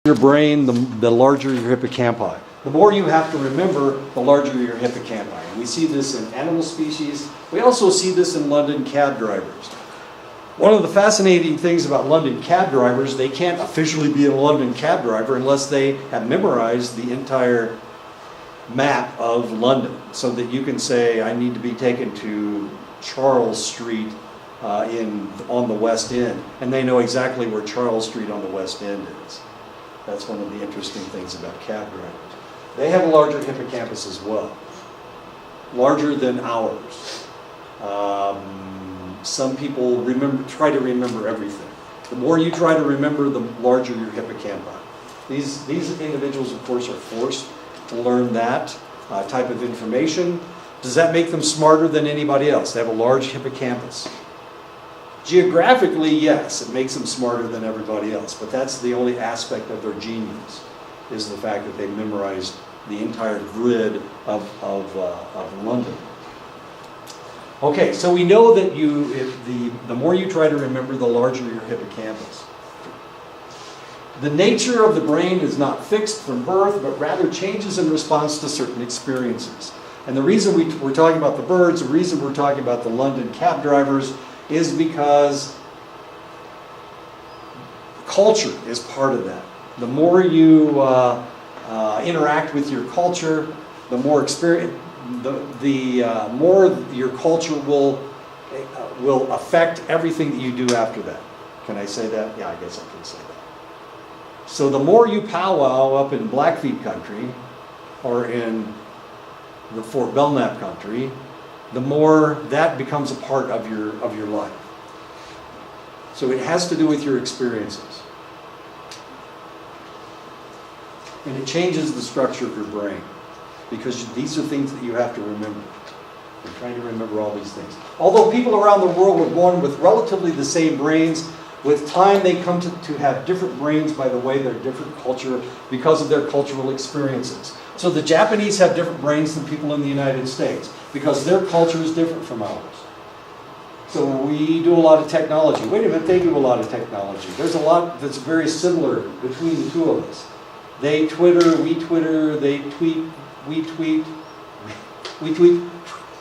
Your brain, the larger your hippocampi. The more you have to remember, the larger your hippocampi. And we see this in animal species. We also see this in London cab drivers. One of the fascinating things about London cab drivers, they can't officially be a London cab driver unless they have memorized the entire map of London, so that you can say, I need to be taken to Charles Street on the West End, and they know exactly where Charles Street on the West End is. That's one of the interesting things about cab drivers. They have a larger hippocampus as well, larger than ours. Some people try to remember everything. The more you try to remember, the larger your hippocampi. These individuals, of course, are forced to learn that type of information. Does that make them smarter than anybody else? They have a large hippocampus. Geographically, yes, it makes them smarter than everybody else, but that's the only aspect of their genius, is the fact that they memorized the entire grid of London. Okay, so we know that the more you try to remember, the larger your hippocampus. The nature of the brain is not fixed from birth, but rather changes in response to certain experiences. And the reason we're talking about the birds, the reason we're talking about the London cab drivers, is because culture is part of that. The more you interact with your culture, the more experience, the more your culture will affect everything that you do after that. Can I say that? Yeah, I guess I can say that. So the more you powwow up in Blackfeet country, or in the Fort Belknap country, the more that becomes a part of your life. So it has to do with your experiences. And it changes the structure of your brain, because these are things that you have to remember. You're trying to remember all these things. Although people around the world were born with relatively the same brains, with time they come to have different brains by the way they're different culture, because of their cultural experiences. So the Japanese have different brains than people in the United States, because their culture is different from ours. So we do a lot of technology. Wait a minute, they do a lot of technology. There's a lot that's very similar between the two of us. They Twitter, we Twitter, they tweet, we tweet, we tweet,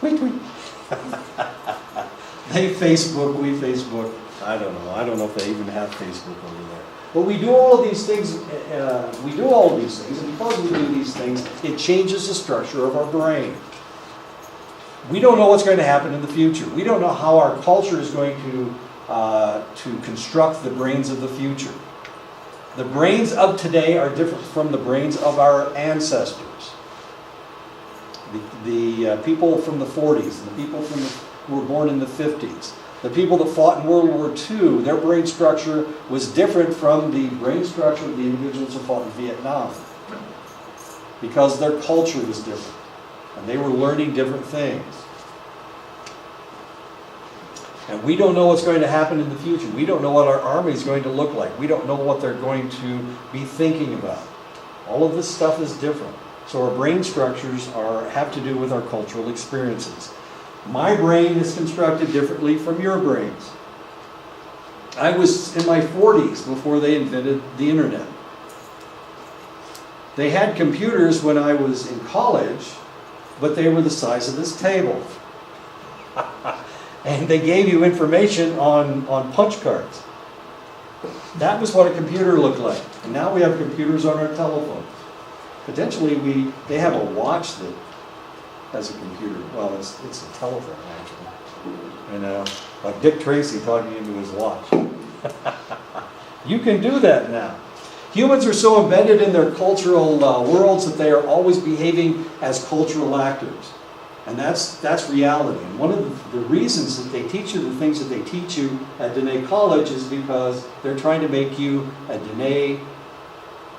we tweet. They Facebook, we Facebook. I don't know. I don't know if they even have Facebook over there. But we do all of these things, and because we do these things, it changes the structure of our brain. We don't know what's going to happen in the future. We don't know how our culture is going to construct the brains of the future. The brains of today are different from the brains of our ancestors. The people from the 40s, and the people who were born in the 50s, the people that fought in World War II, their brain structure was different from the brain structure of the individuals who fought in Vietnam, because their culture was different, and they were learning different things. And we don't know what's going to happen in the future. We don't know what our army is going to look like. We don't know what they're going to be thinking about. All of this stuff is different. So our brain structures have to do with our cultural experiences. My brain is constructed differently from your brains. I was in my 40s before they invented the internet. They had computers when I was in college, but they were the size of this table. And they gave you information on punch cards. That was what a computer looked like. And now we have computers on our telephones. Potentially they have a watch that has a computer. Well, it's a telephone, actually. And like Dick Tracy talking into his watch. You can do that now. Humans are so embedded in their cultural worlds that they are always behaving as cultural actors. And that's reality. And one of the reasons that they teach you the things that they teach you at Dene College is because they're trying to make you a Dene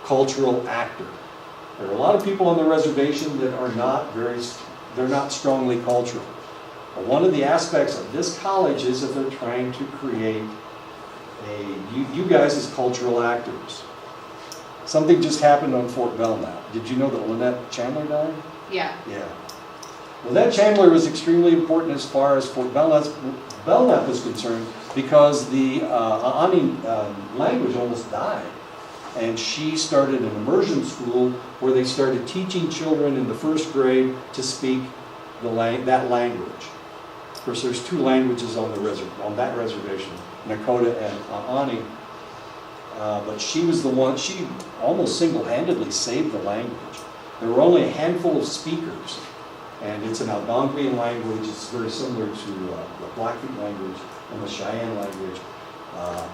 cultural actor. There are a lot of people on the reservation that are they're not strongly cultural. But one of the aspects of this college is that they're trying to create you guys as cultural actors. Something just happened on Fort Belknap. Did you know that Lynette Chandler died? Yeah. Yeah. Lynette Chandler was extremely important as far as Fort Belknap was concerned, because the Ani language almost died. and she started an immersion school where they started teaching children in the first grade to speak that language. Of course, there's two languages on that reservation, Nakota and Ani. But she was the one, she almost single-handedly saved the language. There were only a handful of speakers, and it's an Algonquian language. It's very similar to the Blackfeet language and the Cheyenne language.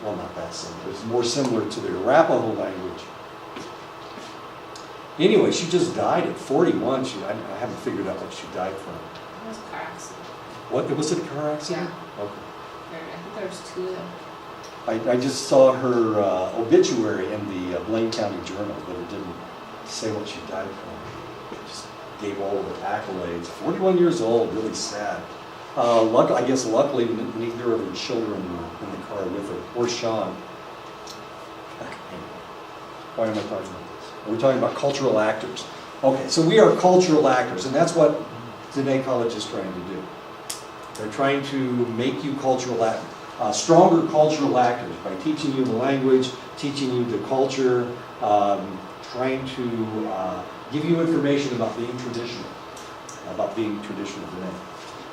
Well, not that similar. It's more similar to the Arapaho language. Anyway, she just died at 41. I haven't figured out what she died from. It was a car accident. What, was it a car accident? Yeah. Okay. I think there was two of them. I just saw her obituary in the Blaine County Journal, but it didn't say what she died from. It just gave all of her accolades. 41 years old, really sad. I guess luckily neither of her children were in the car with her, or Sean. Why am I talking about this? We're talking about cultural actors. Okay, so we are cultural actors, and that's what Diné College is trying to do. They're trying to make you stronger cultural actors by teaching you the language, teaching you the culture, trying to give you information about being traditional Diné.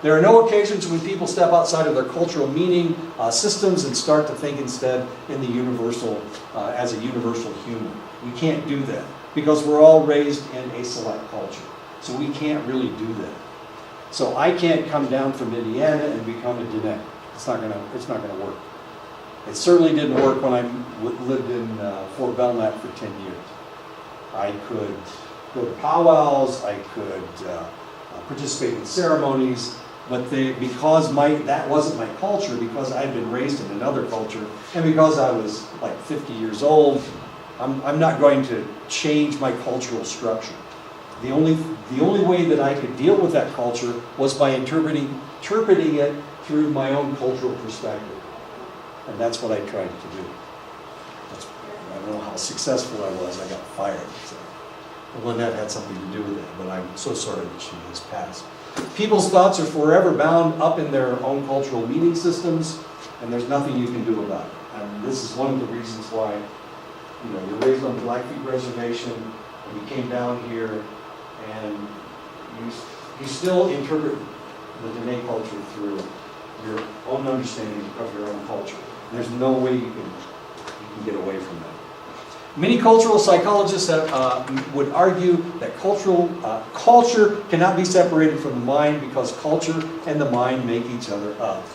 There are no occasions when people step outside of their cultural meaning systems and start to think instead in the universal, as a universal human. We can't do that because we're all raised in a select culture. So we can't really do that. So I can't come down from Indiana and become a Diné. It's not gonna work. It certainly didn't work when I lived in Fort Belknap for 10 years. I could go to powwows, I could participate in ceremonies, but because that wasn't my culture, because I'd been raised in another culture, and because I was like 50 years old, I'm not going to change my cultural structure. The only way that I could deal with that culture was by interpreting it through my own cultural perspective. And that's what I tried to do. I don't know how successful I was. I got fired. So. Lynette had something to do with it, but I'm so sorry that she has passed. People's thoughts are forever bound up in their own cultural meaning systems, and there's nothing you can do about it. And this is one of the reasons why, you're raised on the Blackfeet Reservation, and you came down here, and you still interpret the Diné culture through your own understanding of your own culture. And there's no way you can get away from that. Many cultural psychologists would argue that culture cannot be separated from the mind because culture and the mind make each other up.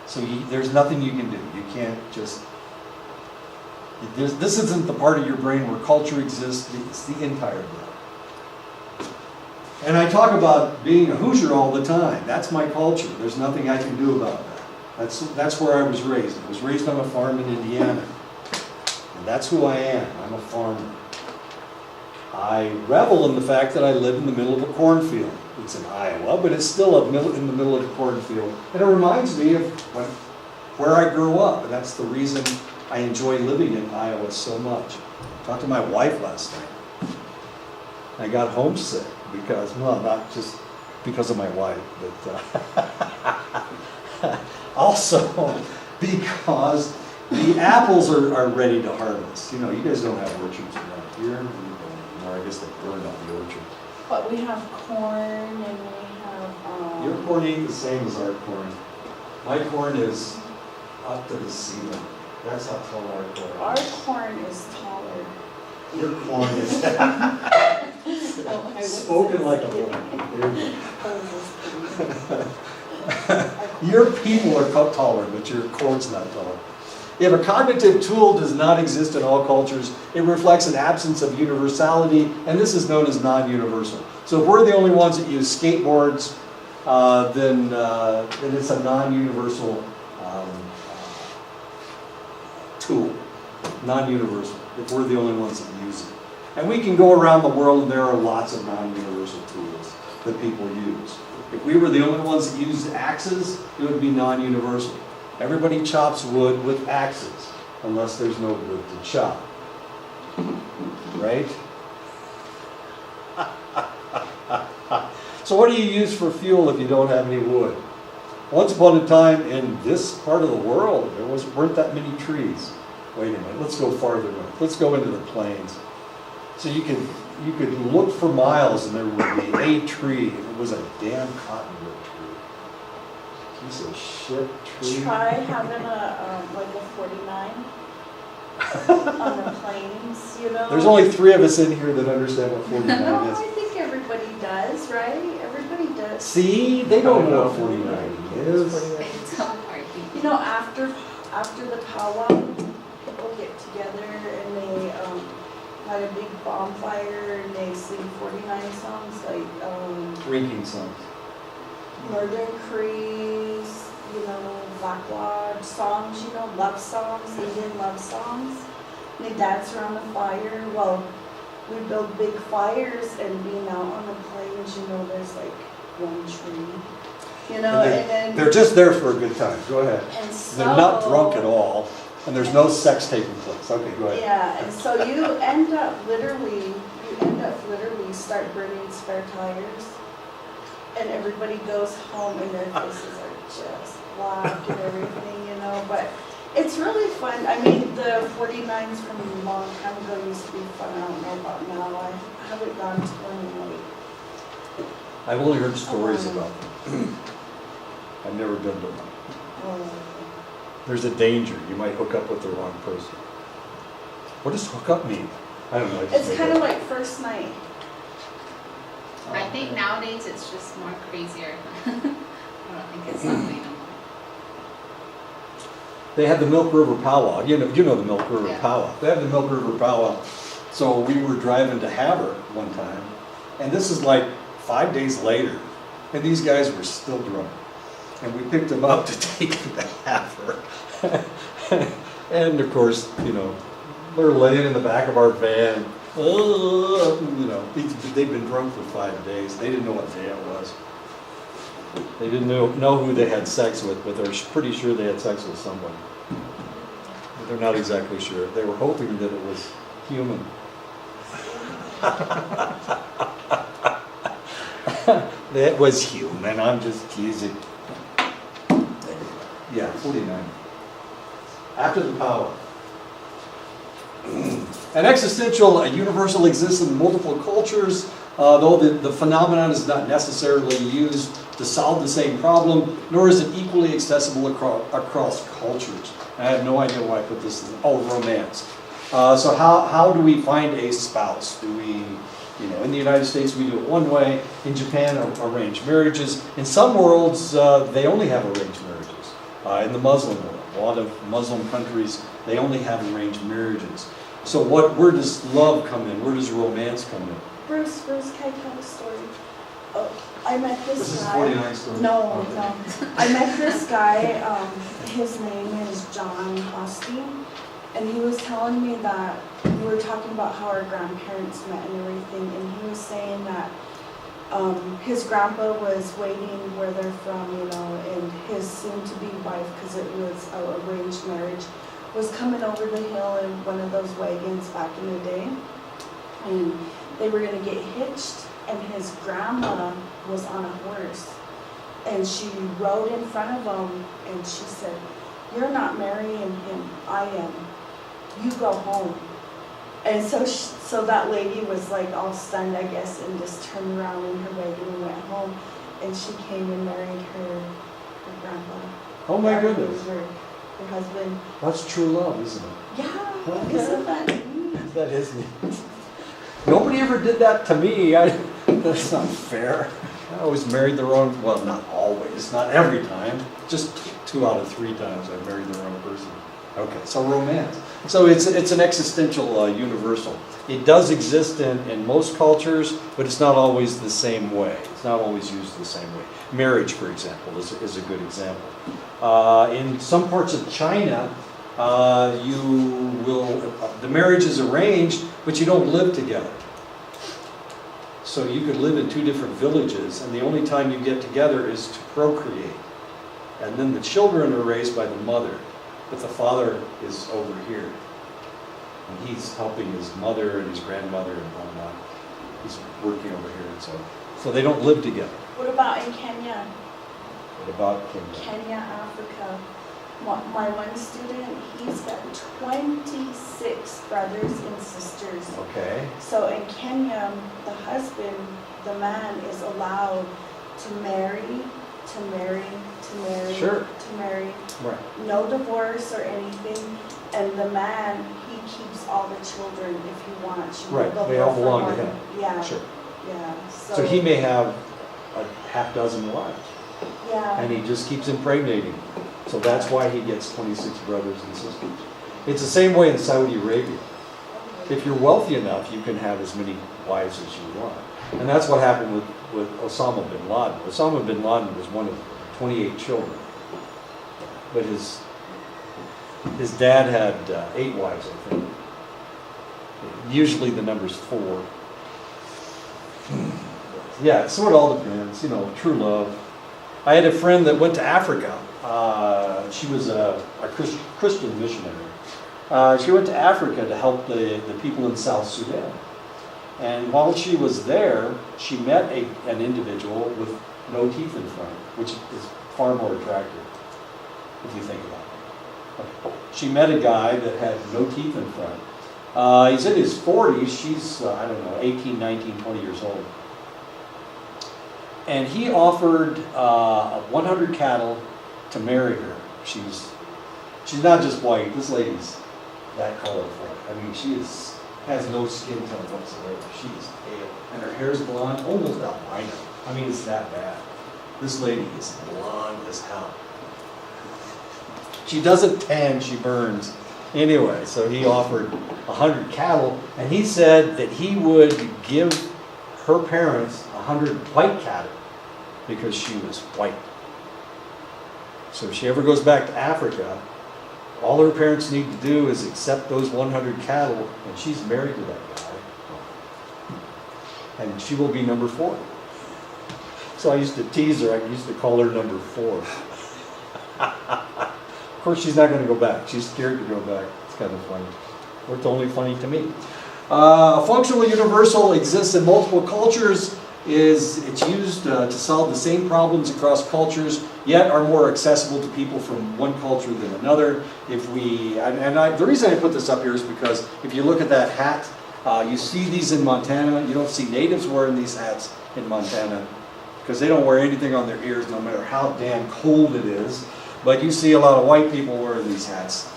So there's nothing you can do. You can't just... This isn't the part of your brain where culture exists. It's the entire brain. And I talk about being a Hoosier all the time. That's my culture. There's nothing I can do about that. That's where I was raised. I was raised on a farm in Indiana. And that's who I am. I'm a farmer. I revel in the fact that I live in the middle of a cornfield. It's in Iowa, but it's still in the middle of a cornfield. And it reminds me of where I grew up. And that's the reason I enjoy living in Iowa so much. I talked to my wife last night. I got homesick because, well, not just because of my wife, but also because the apples are ready to harvest. You guys don't have orchards around here anymore. I guess they burned out the orchard. But we have corn and we have... Your corn ain't the same as our corn. My corn is up to the ceiling. That's how tall our corn is. Our corn is taller. Your corn is... Spoken like a woman. Your people are taller, but your corn's not taller. If a cognitive tool does not exist in all cultures, it reflects an absence of universality, and this is known as non-universal. So if we're the only ones that use skateboards, then it's a non-universal tool. Non-universal, if we're the only ones that use it. And we can go around the world and there are lots of non-universal tools that people use. If we were the only ones that used axes, it would be non-universal. Everybody chops wood with axes, unless there's no wood to chop. Right? So what do you use for fuel if you don't have any wood? Once upon a time in this part of the world, there weren't that many trees. wait a minute, let's go farther north. Let's go into the plains. So you could look for miles and there would be a tree. It was a damn cottonwood tree. Piece of shit tree. Try having like a 49 on the plains, you know? There's only 3 of us in here that understand what 49 No, is. I think everybody does, right? Everybody does. See, they don't know what 49 is. It's so hard. You know, after the powwow, people get together and they had a big bonfire and they sing 49 songs like Drinking songs. Northern Crees, you know, Black Lodge songs, you know, love songs, Indian love songs. And they dance around the fire. Well, we build big fires and being out on the plains, you know, there's like one tree. You know, and then They're just there for a good time. Go ahead. and so They're not drunk at all, and there's no sex taking place. Okay, go ahead. Yeah, and so you end up literally start burning spare tires, and everybody goes home and their faces are just black and everything, you know. But it's really fun. I mean, the 49s from a long time ago used to be fun. I don't know about now. I haven't gone to one in like. I've only heard stories about them. I've never been to one. There's a danger. You might hook up with the wrong person. What does hook up mean? I don't know. It's kind of like first night. I think nowadays it's just more crazier. I don't think it's something no more. They had the Milk River powwow. You know the Milk River Yeah. powwow. They had the Milk River powwow. So we were driving to Havre one time, and this is like 5 days later, and these guys were still drunk. And we picked them up to take them to Havre. And of course, you know, they're laying in the back of our van. You know, they'd been drunk for 5 days. They didn't know what day it was. They didn't know who they had sex with, but they're pretty sure they had sex with somebody. But they're not exactly sure. They were hoping that it was human. That was human. I'm just teasing. Yeah, 49. After the power. An existential, a universal exists in multiple cultures, though the phenomenon is not necessarily used to solve the same problem, nor is it equally accessible across cultures. I have no idea why I put this in. Oh, romance. So how do we find a spouse? Do we, you know, in the United States we do it one way. In Japan, arranged marriages. In some worlds, they only have arranged marriages. In the Muslim world, a lot of Muslim countries, they only have arranged marriages. So where does love come in? Where does romance come in? Bruce, can I tell a story? Oh, I met this guy. This is 49 stories? No, Okay. no. I met this guy, his name is John Hosty, and he was telling me that we were talking about how our grandparents met and everything, and he was saying that his grandpa was waiting where they're from, you know, and his soon-to-be wife, because it was an arranged marriage, was coming over the hill in one of those wagons back in the day, and they were going to get hitched, and his grandma was on a horse, and she rode in front of him, and she said, "You're not marrying him, I am. You go home." And so that lady was like all stunned, I guess, and just turned around in her wagon and went home, and she came and married her grandpa. Oh my Or goodness. Her husband. That's true love, isn't it? Yeah, Okay. isn't that neat? That is neat. Nobody ever did that to me. That's not fair. I always married the wrong, well, not always, not every time. Just 2 out of 3 times I married the wrong person. Okay, so romance. So it's an existential universal. It does exist in most cultures, but it's not always the same way. It's not always used the same way. Marriage, for example, is a good example. In some parts of China, the marriage is arranged, but you don't live together. So you could live in 2 different villages, and the only time you get together is to procreate. And then the children are raised by the mother, but the father is over here. And he's helping his mother and his grandmother and whatnot. He's working over here, and so they don't live together. What about in Kenya? What about Kenya? Kenya, Africa. my one student, he's got 26 brothers and sisters. Okay. So in Kenya, the husband, the man, is allowed to marry, to marry, to marry, Sure. to marry. Right. No divorce or anything. And the man, he keeps all the children if he wants. You know, Right, they'll they go all for belong to one. him. Yeah, Sure. yeah. So he may have a half dozen wives, Yeah. and he just keeps impregnating. So that's why he gets 26 brothers and sisters. It's the same way in Saudi Arabia. If you're wealthy enough, you can have as many wives as you want. And that's what happened with Osama bin Laden. Osama bin Laden was one of 28 children. But his dad had 8 wives, I think. Usually the number's 4. Yeah, so it all depends, true love. I had a friend that went to Africa. She was a Christian missionary. She went to Africa to help the people in South Sudan. And while she was there, she met an individual with no teeth in front, which is far more attractive, if you think about it. She met a guy that had no teeth in front. He's in his 40s. She's, 18, 19, 20 years old. And he offered 100 cattle to marry her. She's not just white. This lady's that colorful. I mean, has no skin tone whatsoever. She's pale, and her hair's blonde, almost albino. I mean, it's that bad. This lady is blonde as hell. She doesn't tan, she burns. Anyway, so he offered 100 cattle, and he said that he would give her parents 100 white cattle because she was white. So if she ever goes back to Africa, all her parents need to do is accept those 100 cattle, and she's married to that guy. And she will be number 4. So I used to tease her, I used to call her number 4. Of course, she's not going to go back. She's scared to go back. It's kind of funny. Or it's only funny to me. A functional universal exists in multiple cultures. It's used to solve the same problems across cultures, yet are more accessible to people from one culture than another. The reason I put this up here is because if you look at that hat, you see these in Montana. You don't see natives wearing these hats in Montana because they don't wear anything on their ears, no matter how damn cold it is. But you see a lot of white people wearing these hats.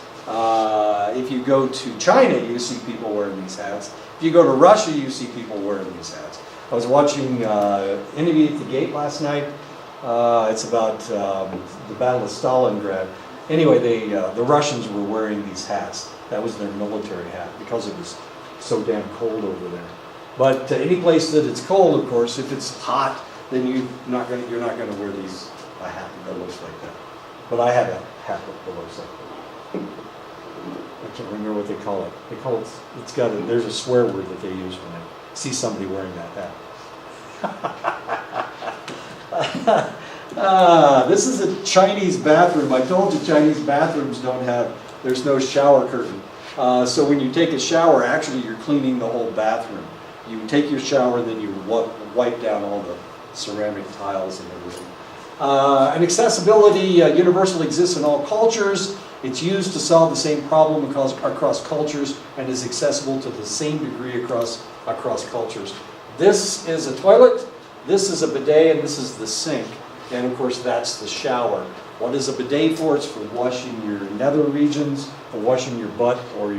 If you go to China, you see people wearing these hats. If you go to Russia, you see people wearing these hats. I was watching Enemy at the Gate last night. It's about the Battle of Stalingrad. Anyway, the Russians were wearing these hats. That was their military hat because it was so damn cold over there. But any place that it's cold, of course, if it's hot, then you're not going to wear a hat that looks like that. But I had a hat that looks like that. I can't remember what they call it. They call it. There's a swear word that they use when they see somebody wearing that hat. This is a Chinese bathroom. I told you Chinese bathrooms there's no shower curtain. So when you take a shower, actually you're cleaning the whole bathroom. You take your shower, then you wipe down all the ceramic tiles and everything. An accessibility universal exists in all cultures. It's used to solve the same problem across cultures and is accessible to the same degree across cultures. This is a toilet, this is a bidet, and this is the sink. And of course that's the shower. What is a bidet for? It's for washing your nether regions, for washing your butt or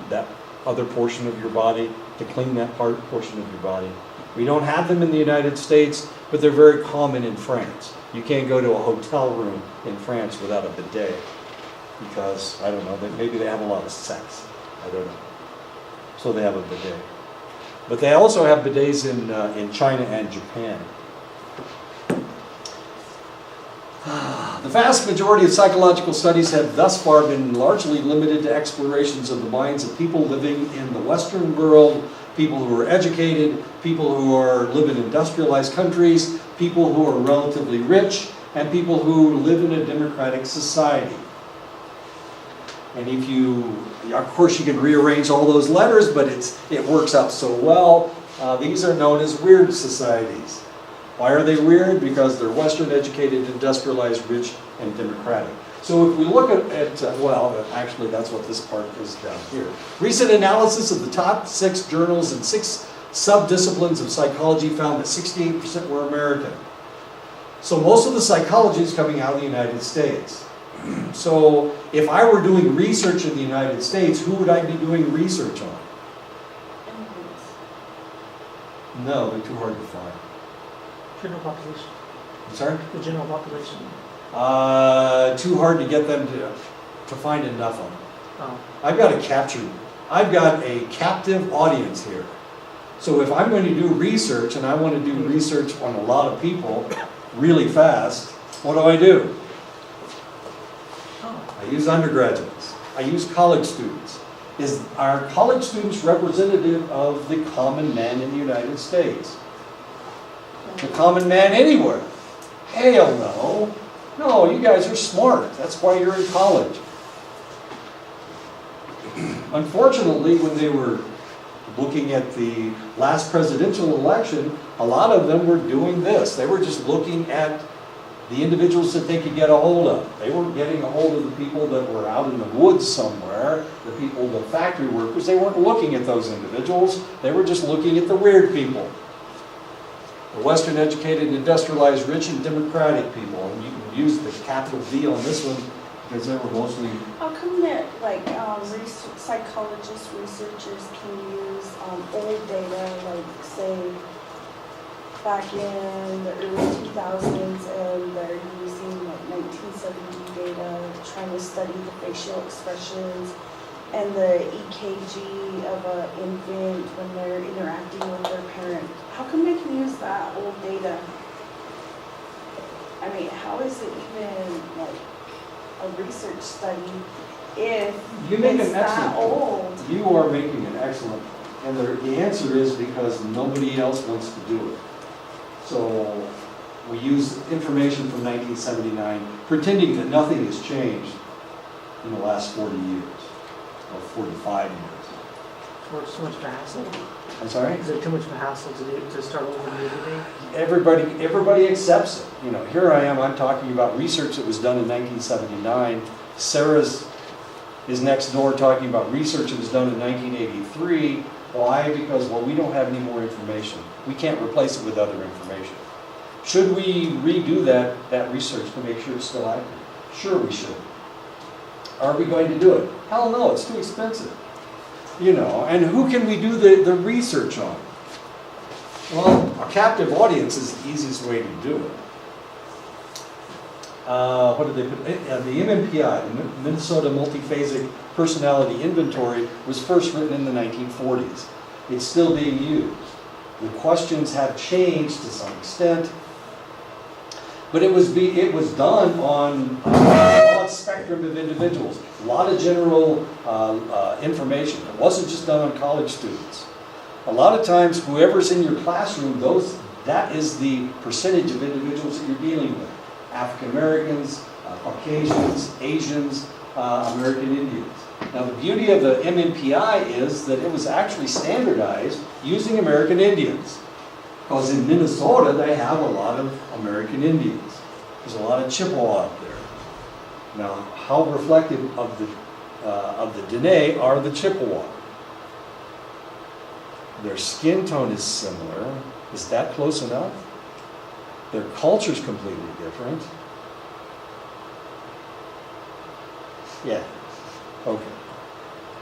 that other portion of your body, to clean that portion of your body. We don't have them in the United States, but they're very common in France. You can't go to a hotel room in France without a bidet because, I don't know, maybe they have a lot of sex. I don't know. So they have a bidet. But they also have bidets in China and Japan. The vast majority of psychological studies have thus far been largely limited to explorations of the minds of people living in the Western world, people who are educated, people who live in industrialized countries, people who are relatively rich, and people who live in a democratic society. And of course you can rearrange all those letters, but it works out so well. These are known as weird societies. Why are they weird? Because they're Western educated, industrialized, rich, and democratic. So if we look at well, actually that's what this part is down here. Recent analysis of the top 6 journals and 6 sub-disciplines of psychology found that 68% were American. So most of the psychology is coming out of the United States. So if I were doing research in the United States, who would I be doing research on? Immigrants. No, they're too hard to find. General population. I'm sorry? The general population. Too hard to get them to find enough of them. Oh. I've got a captive audience here. So if I'm going to do research, and I want to do research on a lot of people really fast, what do? Oh. I use undergraduates. I use college students. Are college students representative of the common man in the United States? The common man anywhere? Hell no. No, you guys are smart. That's why you're in college. Unfortunately, when they were looking at the last presidential election, a lot of them were doing this. They were just looking at the individuals that they could get a hold of. They weren't getting a hold of the people that were out in the woods somewhere, the people, the factory workers. They weren't looking at those individuals. They were just looking at the weird people. The Western educated, industrialized, rich, and democratic people. And you can use the capital D on this one because they were mostly... How come that, like, psychologists, researchers can use old data, like, say, back in the early 2000s, and they're using, like, 1970 data, trying to study the facial expressions and the EKG of an infant when they're interacting with their parent? How come they can use that old data? I mean, how is it even, like, a research study if You make it's an that excellent old? point. You are making an excellent point. And the answer is because nobody else wants to do it. So we use information from 1979, pretending that nothing has changed in the last 40 years, or 45 years. Or it's too much of a hassle. I'm sorry? Is it too much of a hassle to start over new today? Everybody accepts it. You know, here I am, I'm talking about research that was done in 1979. Sarah's is next door talking about research that was done in 1983. Why? Because, well, we don't have any more information. We can't replace it with other information. Should we redo that research to make sure it's still accurate? Sure we should. Are we going to do it? Hell no, it's too expensive. You know, and who can we do the research on? Well, a captive audience is the easiest way to do it. What did they put? The MMPI, the Minnesota Multiphasic Personality Inventory, was first written in the 1940s. It's still being used. The questions have changed to some extent, but it was done on a broad spectrum of individuals. A lot of general information. It wasn't just done on college students. A lot of times, whoever's in your classroom, that is the percentage of individuals that you're dealing with. African Americans, Caucasians, Asians, American Indians. Now the beauty of the MMPI is that it was actually standardized using American Indians. Because in Minnesota they have a lot of American Indians. There's a lot of Chippewa out there. Now how reflective of the Dene are the Chippewa? Their skin tone is similar. Is that close enough? Their culture is completely different. Yeah, okay.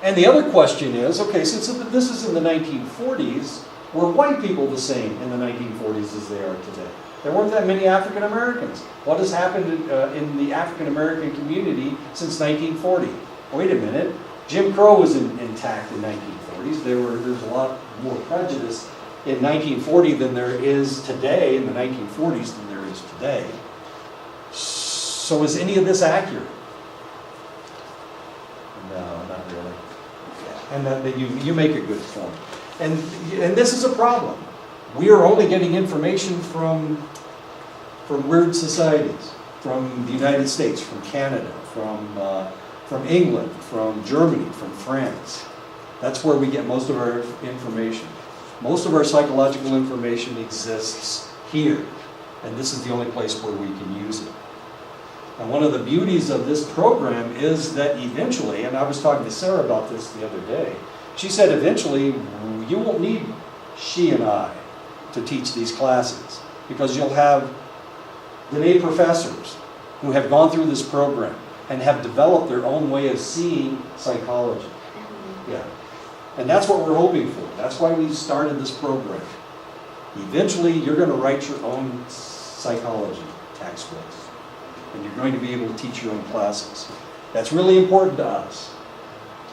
And the other question is, okay, since this is in the 1940s, were white people the same in the 1940s as they are today? There weren't that many African Americans. What has happened in the African American community since 1940? Wait a minute, Jim Crow was intact in 1940s. There's a lot more prejudice in 1940 than there is today, in the 1940s than there is today. So is any of this accurate? No, not really. And that you make a good point. And this is a problem. We are only getting information from weird societies, from the United States, from Canada, from England, from Germany, from France. That's where we get most of our information. Most of our psychological information exists here. And this is the only place where we can use it. And one of the beauties of this program is that eventually, and I was talking to Sarah about this the other day, she said eventually you won't need she and I to teach these classes, because you'll have Diné professors who have gone through this program and have developed their own way of seeing psychology. Yeah. And that's what we're hoping for. That's why we started this program. Eventually, you're going to write your own psychology textbooks, and you're going to be able to teach your own classes. That's really important to us,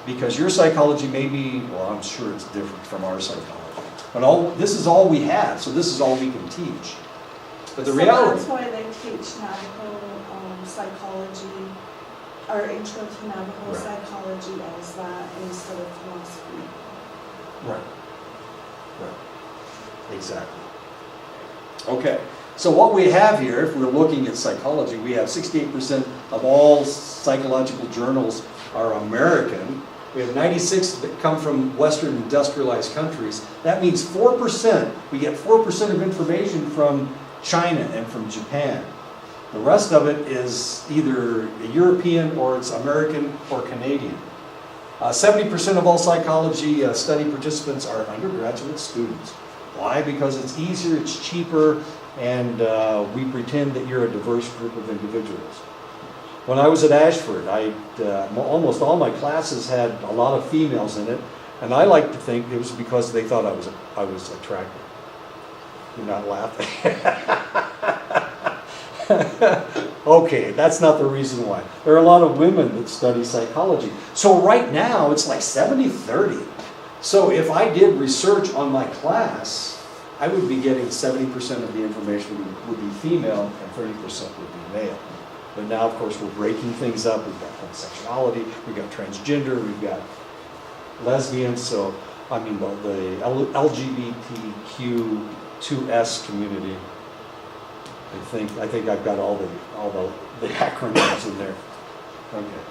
because your psychology may be, well, I'm sure it's different from our psychology. But this is all we have, so this is all we can teach. But the reality... That's why they teach Navajo psychology, or intro to Navajo Right. psychology as that instead of philosophy. Right. Right. Exactly. Okay. So what we have here, if we're looking at psychology, we have 68% of all psychological journals are American. We have 96 that come from Western industrialized countries. That means 4%, we get 4% of information from China and from Japan. The rest of it is either European or it's American or Canadian. 70% of all psychology study participants are undergraduate students. Why? Because it's easier, it's cheaper, and we pretend that you're a diverse group of individuals. When I was at Ashford, almost all my classes had a lot of females in it, and I like to think it was because they thought I was attractive. You're not laughing. Okay, that's not the reason why. There are a lot of women that study psychology. So right now, it's like 70-30. So if I did research on my class, I would be getting 70% of the information would be female and 30% would be male. But now, of course, we're breaking things up. We've got homosexuality, we've got transgender, we've got lesbians. So, I mean, the LGBTQ2S community. I think I've got all the acronyms in there. Okay.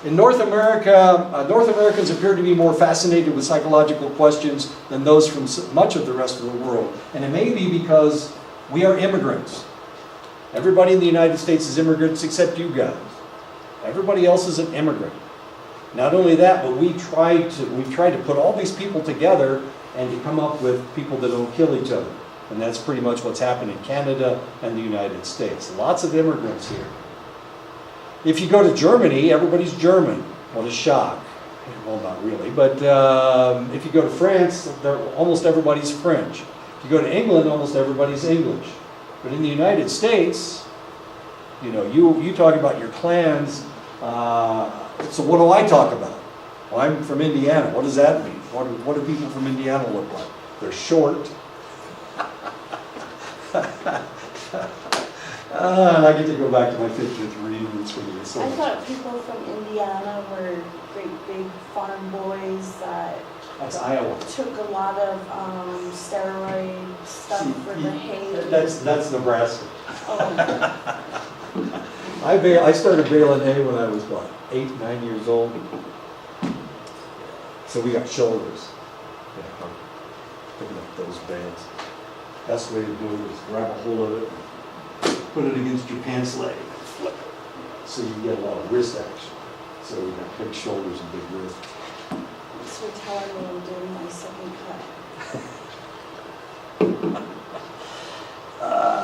In North America, North Americans appear to be more fascinated with psychological questions than those from much of the rest of the world. And it may be because we are immigrants. Everybody in the United States is immigrants except you guys. Everybody else is an immigrant. Not only that, but we've tried to put all these people together and to come up with people that don't kill each other. And that's pretty much what's happened in Canada and the United States. Lots of immigrants here. If you go to Germany, everybody's German. What a shock. Well, not really, but if you go to France, almost everybody's French. If you go to England, almost everybody's English. But in the United States, you know, you talk about your clans. So what do I talk about? Well, I'm from Indiana. What does that mean? What do people from Indiana look like? They're short. I get to go back to my 50th reading. I thought people from Indiana were great big farm boys that That's Iowa. took a lot of steroid stuff for the hay. That's Nebraska. Oh. I started baling hay when I was, 8, 9 years old. So we got shoulders. Yeah, picking up those bales. Best way to do it is grab a hold of it, put it against your pants leg, and flip it. So you get a lot of wrist action. So we got big shoulders and big wrists. Thanks for telling me I'm doing my second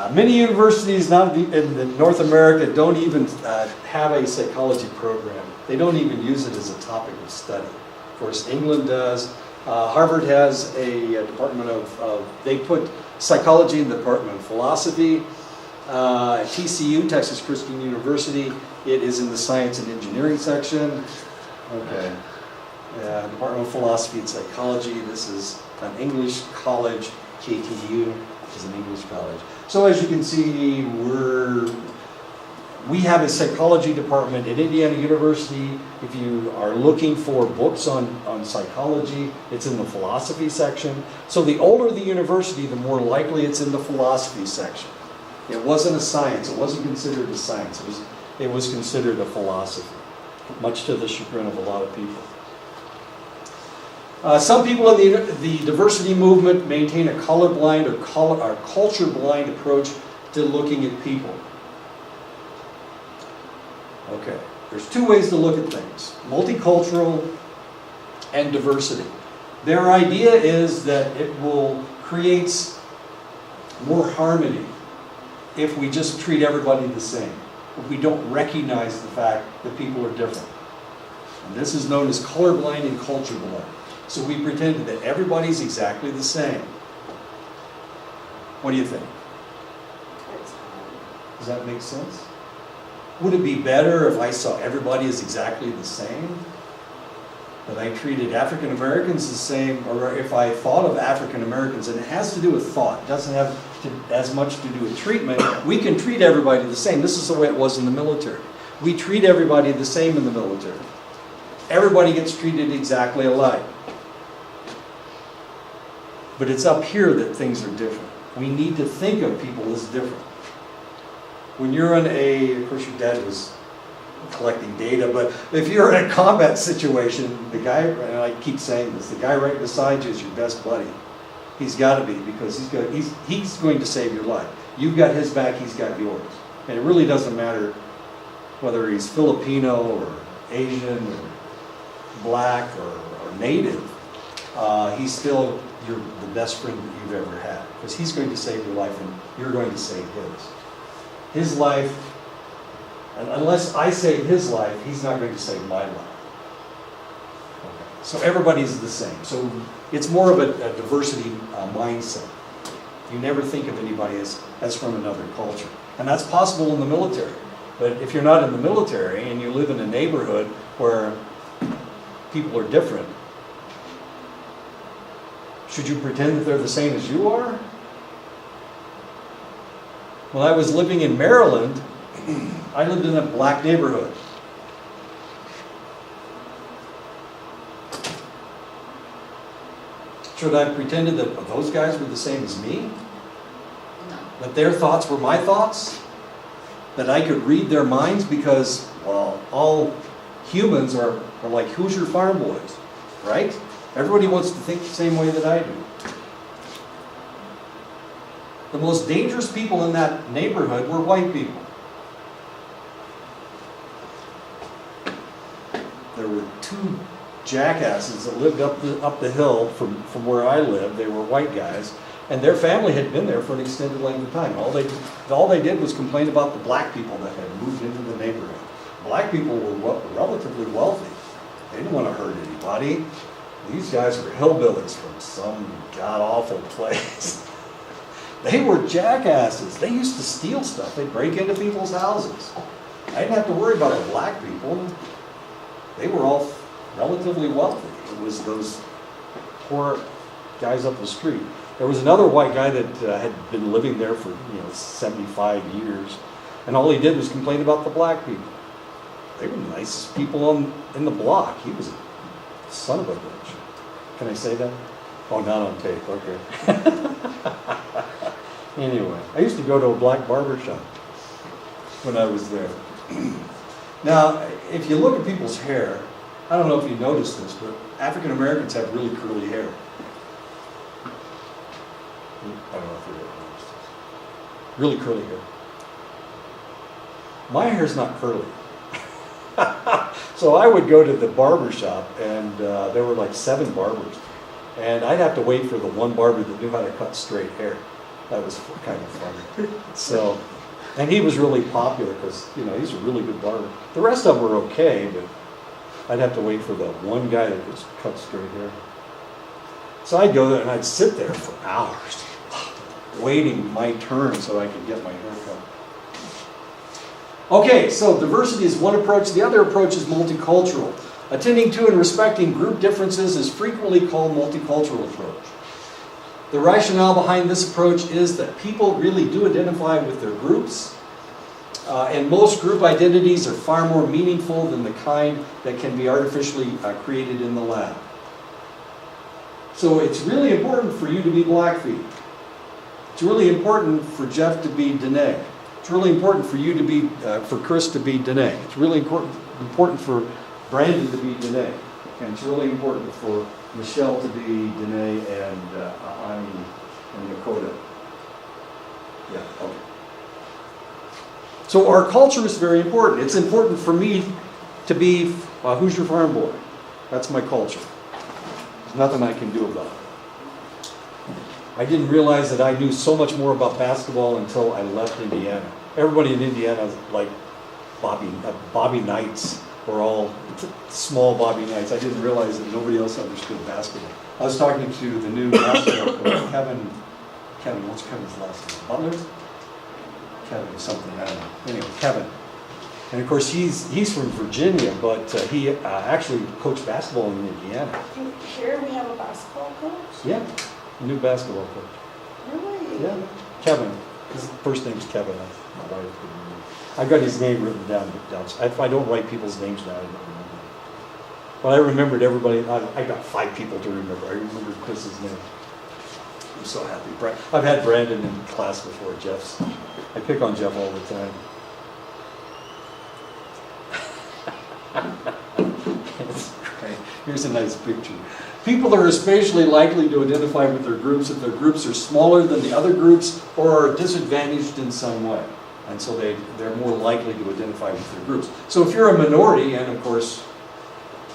cut. Many universities now in North America don't even have a psychology program. They don't even use it as a topic of study. Of course, England does. Harvard has a department they put psychology in the department of philosophy. TCU, Texas Christian University, it is in the science and engineering section. Okay. Department of Philosophy and Psychology. This is an English college. KTU is an English college. So as you can see, we have a psychology department at Indiana University. If you are looking for books on psychology, it's in the philosophy section. So the older the university, the more likely it's in the philosophy section. It wasn't a science. It wasn't considered a science. It was considered a philosophy, much to the chagrin of a lot of people. Some people in the diversity movement maintain a colorblind or culture-blind approach to looking at people. Okay, there's two ways to look at things: multicultural and diversity. Their idea is that it will create more harmony if we just treat everybody the same, if we don't recognize the fact that people are different. And this is known as colorblind and culture blind. So we pretend that everybody's exactly the same. What do you think? Does that make sense? Would it be better if I saw everybody as exactly the same? That I treated African Americans the same, or if I thought of African Americans, and it has to do with thought, it doesn't have as much to do with treatment. We can treat everybody the same. This is the way it was in the military. We treat everybody the same in the military. Everybody gets treated exactly alike. But it's up here that things are different. We need to think of people as different. When you're in of course your dad was collecting data, but if you're in a combat situation, the guy, and I keep saying this, the guy right beside you is your best buddy. He's got to be, because he's going to save your life. You've got his back, he's got yours. And it really doesn't matter whether he's Filipino or Asian or black or native. He's still the best friend that you've ever had, because he's going to save your life and you're going to save his. His life, and unless I save his life, he's not going to save my life. Okay. So everybody's the same. So it's more of a diversity mindset. You never think of anybody as from another culture. And that's possible in the military. But if you're not in the military and you live in a neighborhood where people are different, should you pretend that they're the same as you are? When I was living in Maryland, I lived in a black neighborhood. Should I have pretended that those guys were the same as me? No. That their thoughts were my thoughts? That I could read their minds because, well, all humans are like Hoosier farm boys, right? Everybody wants to think the same way that I do. The most dangerous people in that neighborhood were white people. There were two jackasses that lived up the hill from where I lived. They were white guys, and their family had been there for an extended length of time. All they did was complain about the black people that had moved into the neighborhood. Black people were relatively wealthy. They didn't want to hurt anybody. These guys were hillbillies from some god-awful place. They were jackasses. They used to steal stuff. They'd break into people's houses. I didn't have to worry about the black people. They were all relatively wealthy. It was those poor guys up the street. There was another white guy that had been living there for 75 years, and all he did was complain about the black people. They were the nicest people in the block. He was a son of a bitch. Can I say that? Oh, not on tape. Okay. Anyway, I used to go to a black barber shop when I was there. Now, if you look at people's hair, I don't know if you noticed this, but African Americans have really curly hair. I don't know if you ever noticed this. Really curly hair. My hair's not curly. So I would go to the barber shop, and there were like 7 barbers. And I'd have to wait for the one barber that knew how to cut straight hair. That was kind of funny. So, and he was really popular because, he's a really good barber. The rest of them were okay, but I'd have to wait for the one guy that just cut straight hair. So I'd go there and I'd sit there for hours, waiting my turn so I could get my hair cut. Okay, so diversity is one approach. The other approach is multicultural. Attending to and respecting group differences is frequently called multicultural approach. The rationale behind this approach is that people really do identify with their groups, and most group identities are far more meaningful than the kind that can be artificially created in the lab. So it's really important for you to be Blackfeet. It's really important for Jeff to be Dene. It's really important for you to be, for Chris to be Dene. It's really important for Brandon to be Dene. And it's really important for Michelle to be Dene and Ani and Lakota. Yeah, okay. So our culture is very important. It's important for me to be who's your farm boy? That's my culture. There's nothing I can do about it. I didn't realize that I knew so much more about basketball until I left Indiana. Everybody in Indiana, like Bobby Knights, were all small Bobby Knights. I didn't realize that nobody else understood basketball. I was talking to the new basketball coach, Kevin, what's Kevin's last name? Butler? Kevin something, I don't know. Anyway, Kevin. And of course, he's from Virginia, but he actually coached basketball in Indiana. Here we have a basketball coach? Yeah, a new basketball coach. Really? Yeah, Kevin. His first name's Kevin. My wife couldn't remember. I've got his name written down. If I don't write people's names down, I don't remember. But I remembered everybody. I got 5 people to remember. I remembered Chris's name. I'm so happy. I've had Brandon in class before. Jeff's. I pick on Jeff all the time. That's great. Here's a nice picture. People are especially likely to identify with their groups if their groups are smaller than the other groups or are disadvantaged in some way. And so they're more likely to identify with their groups. So if you're a minority, and of course,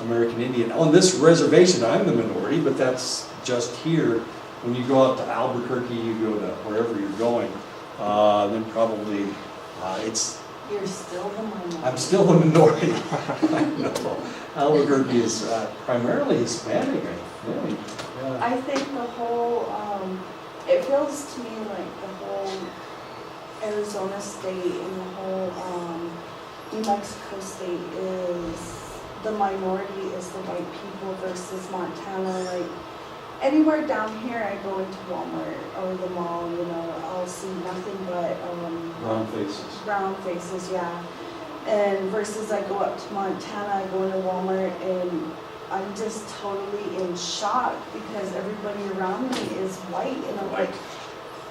American Indian, on this reservation, I'm the minority, but that's just here. When you go out to Albuquerque, you go to wherever you're going, then probably it's... You're still the minority. I'm still the minority. I know. Albuquerque is primarily Hispanic, I think. Yeah. I think the whole, it feels to me like the whole Arizona state and the whole New Mexico state is, the minority is the white people versus Montana. Like anywhere down here I go into Walmart or the mall, you know, I'll see nothing but Brown faces. Brown faces, yeah. And versus I go up to Montana, I go into Walmart and I'm just totally in shock because everybody around me is white and I'm like,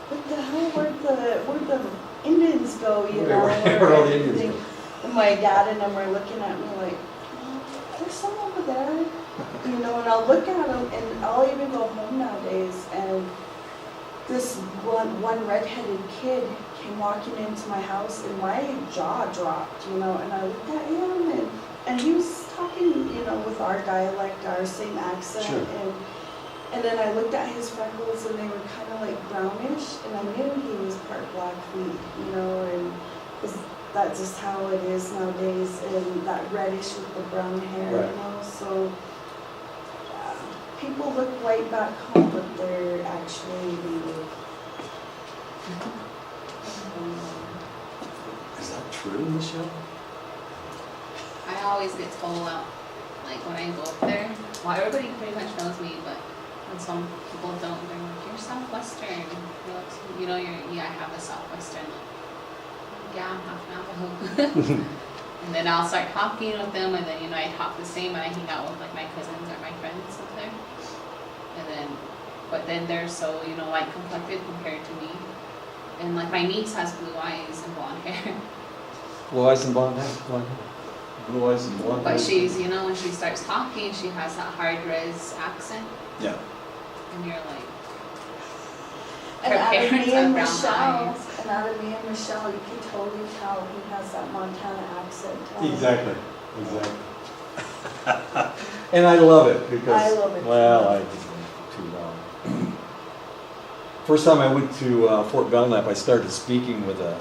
what the hell, where'd the Indians go, you know? Where all the Indians go? And my dad and them are looking at me like, oh, there's some over there, you know, and I'll look at them and I'll even go home nowadays and this one redheaded kid came walking into my house and my jaw dropped, you know, and I looked at him and he was talking, you know, with our dialect, our same accent. Sure. And then I looked at his freckles and they were kind of like brownish and I knew he was part Blackfeet, you know, and that's just how it is nowadays, and that reddish with the brown hair, right. You know, so people look white back home, but they're actually native. Is that true, Michelle? I always get told out, like when I go up there, well, everybody pretty much knows me, but when some people don't, they're like, you're Southwestern. You know, I have a Southwestern. Yeah, I'm half Navajo. And then I'll start talking with them, and then, you know, I talk the same, and I hang out with like my cousins or my friends up there. And then, but then they're so, you know, light complected compared to me. And like my niece has blue eyes and blonde hair. Blue eyes and blonde hair. Blue eyes and blonde hair. But she's, you know, when she starts talking, she has that hard res accent. Yeah. And you're like, And her out of parents me have and brown Michelle, eyes. and out of me and Michelle, you can totally tell he has that Montana accent. Exactly. And I love it because, I love it too. well, I didn't too long. First time I went to Fort Belknap, I started speaking with a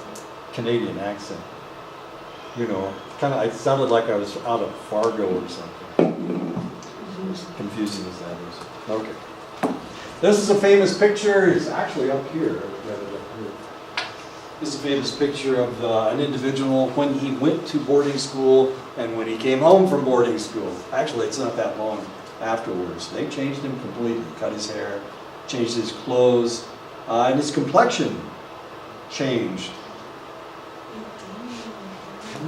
Canadian accent. You know, it sounded like I was out of Fargo or something. As confusing as that is. Okay. This is a famous picture. It's actually up here. This is a famous picture of an individual when he went to boarding school and when he came home from boarding school. Actually, it's not that long afterwards. They changed him completely, cut his hair, changed his clothes, and his complexion changed.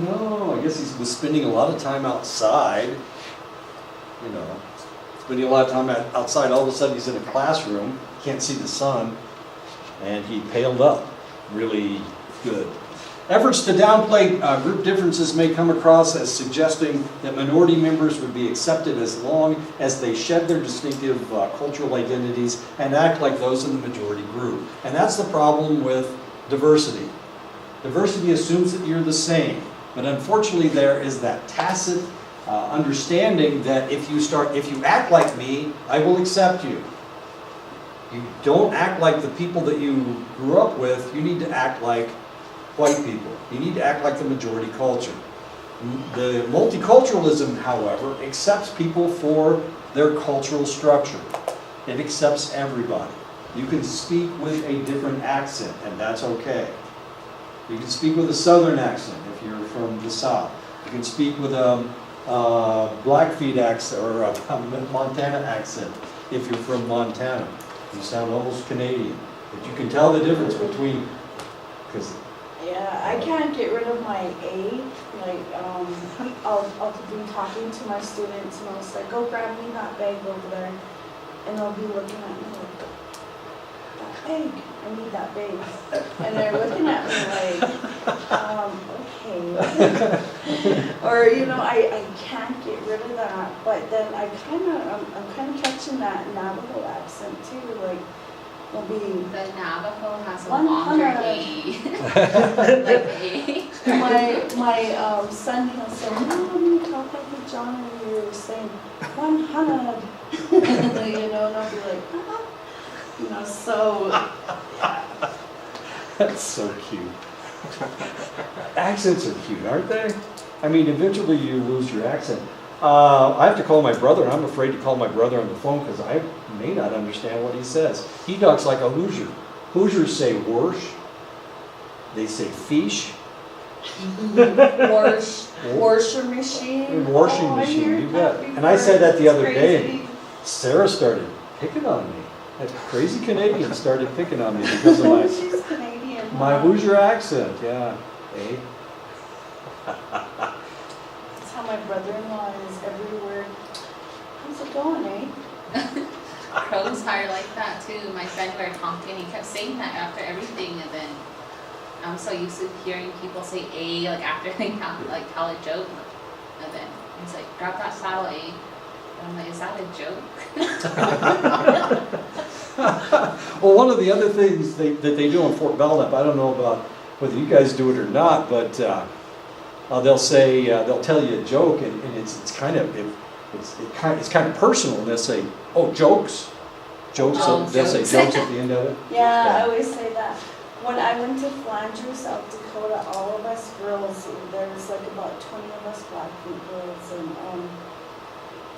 No, I guess he was spending a lot of time outside, you know, spending a lot of time outside. All of a sudden he's in a classroom, can't see the sun, and he paled up really good. Efforts to downplay group differences may come across as suggesting that minority members would be accepted as long as they shed their distinctive cultural identities and act like those in the majority group. And that's the problem with diversity. Diversity assumes that you're the same, but unfortunately there is that tacit understanding that if you act like me, I will accept you. You don't act like the people that you grew up with, you need to act like white people. You need to act like the majority culture. The multiculturalism, however, accepts people for their cultural structure. It accepts everybody. You can speak with a different accent, and that's okay. You can speak with a southern accent if you're from the south. You can speak with a Blackfeet accent or a Montana accent if you're from Montana. You sound almost Canadian, but you can tell the difference between, because Yeah, I can't get rid of my A. Like, I'll be talking to my students and I'll say, go grab me that bag over there. And they'll be looking at me like, that bag, I need that bag. And they're looking at me like, okay. Or, you know, I can't get rid of that. But then I'm kind of catching that Navajo accent too. Like, will be The Navajo has a 100. longer E. Like A. My son, he'll say, Mom, you talk like a John and you were saying 100. You know, and I'll be like, you know, so, yeah. that's so cute. Accents are cute, aren't they? I mean, eventually you lose your accent. I have to call my brother, and I'm afraid to call my brother on the phone because I may not understand what he says. He talks like a Hoosier. Hoosiers say "worsh." They say "fish." Washer machine. Washing I machine, heard you that bet. And I said that the before. other It's day, crazy. and Sarah started picking on me. That crazy Canadian started picking on me because of She's Canadian. my huh? Hoosier accent. Yeah. Eh? That's how my brother-in-law is everywhere. How's it going, eh? Crows are like that too. My friend we were talking, he kept saying that after everything, and then I'm so used to hearing people say A like after they tell a joke, and then he's like, drop that style A. And I'm like, is that a joke? Well, one of the other things that they do in Fort Belknap, I don't know about whether you guys do it or not, but they'll say they'll tell you a joke, and it's kind of personal, and they'll say, "Oh, jokes." So they'll say jokes at the end of it. Yeah, I always say that. When I went to Flandreau, South Dakota, all of us girls, there was like about 20 of us Blackfeet girls, and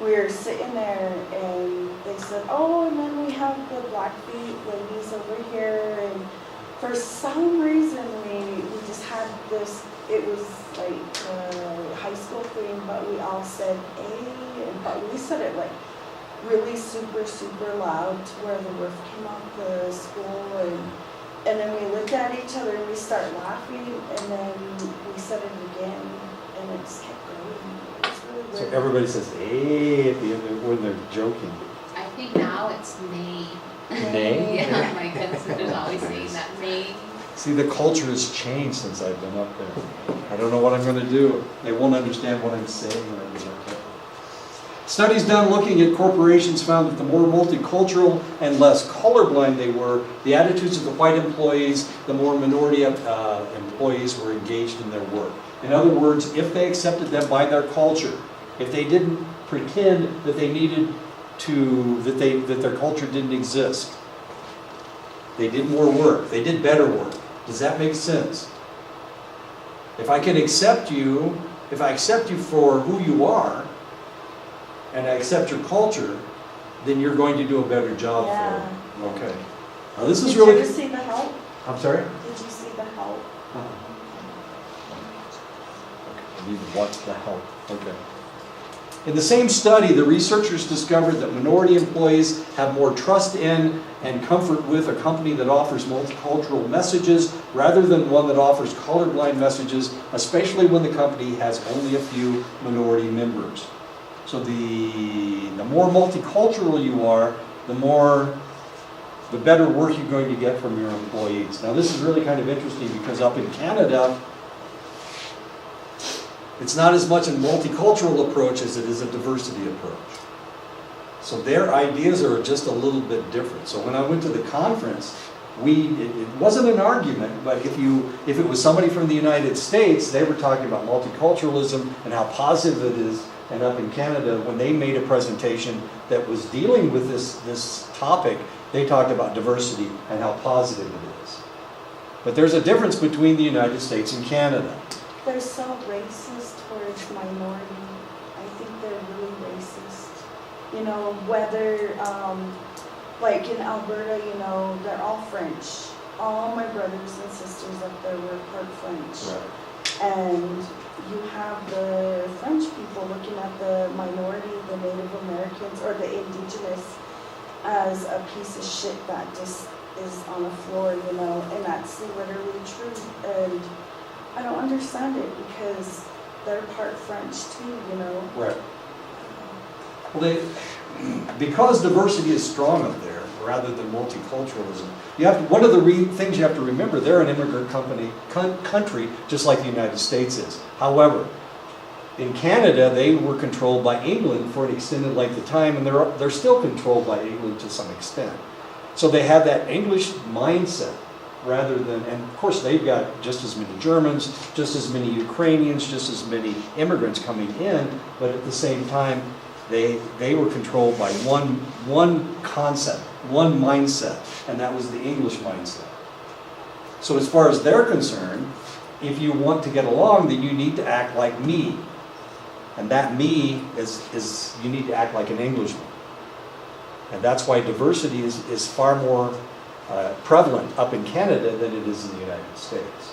we were sitting there, and they said, oh, and then we have the Blackfeet ladies over here, and for some reason we just had this, it was like a high school thing, but we all said A, but we said it like really super, super loud to where the roof came off the school, and then we looked at each other and we started laughing, and then we said it again, and it just kept going. It was really So weird. everybody says "eh" at the end when they're joking. I think now it's May. Nay? Yeah, my cousin's always saying that May. See, the culture has changed since I've been up there. I don't know what I'm going to do. They won't understand what I'm saying when I get up there. Studies done looking at corporations found that the more multicultural and less colorblind they were, the attitudes of the white employees, the more minority employees were engaged in their work. In other words, if they accepted them by their culture, if they didn't pretend that they needed to, that their culture didn't exist, they did more work, they did better work. Does that make sense? If I can accept you, if I accept you for who you are, and I accept your culture, then you're going to do a better job Yeah. for it. Okay. Now this is Did really... you see the help? I'm sorry? Did you see the help? I need to watch the help. Okay. In the same study, the researchers discovered that minority employees have more trust in and comfort with a company that offers multicultural messages rather than one that offers colorblind messages, especially when the company has only a few minority members. So the more multicultural you are, the better work you're going to get from your employees. Now this is really kind of interesting because up in Canada, it's not as much a multicultural approach as it is a diversity approach. So their ideas are just a little bit different. So when I went to the conference, it wasn't an argument, but if it was somebody from the United States, they were talking about multiculturalism and how positive it is. And up in Canada, when they made a presentation that was dealing with this topic, they talked about diversity and how positive it is. But there's a difference between the United States and Canada. They're so racist towards minority. I think they're really racist. You know, whether, like in Alberta, you know, they're all French. All my brothers and sisters up there were part French. Right. And you have the French people looking at the minority, the Native Americans, or the indigenous as a piece of shit that just is on the floor, you know, and that's literally true. And I don't understand it because they're part French too, you know. Right. Well, because diversity is strong up there, rather than multiculturalism, one of the things you have to remember, they're an immigrant country, just like the United States is. However, in Canada, they were controlled by England for an extended length of time, and they're still controlled by England to some extent. So they have that English mindset rather than, and of course they've got just as many Germans, just as many Ukrainians, just as many immigrants coming in, but at the same time, they were controlled by one concept, one mindset, and that was the English mindset. So as far as they're concerned, if you want to get along, then you need to act like me. And that me is you need to act like an Englishman. And that's why diversity is far more prevalent up in Canada than it is in the United States.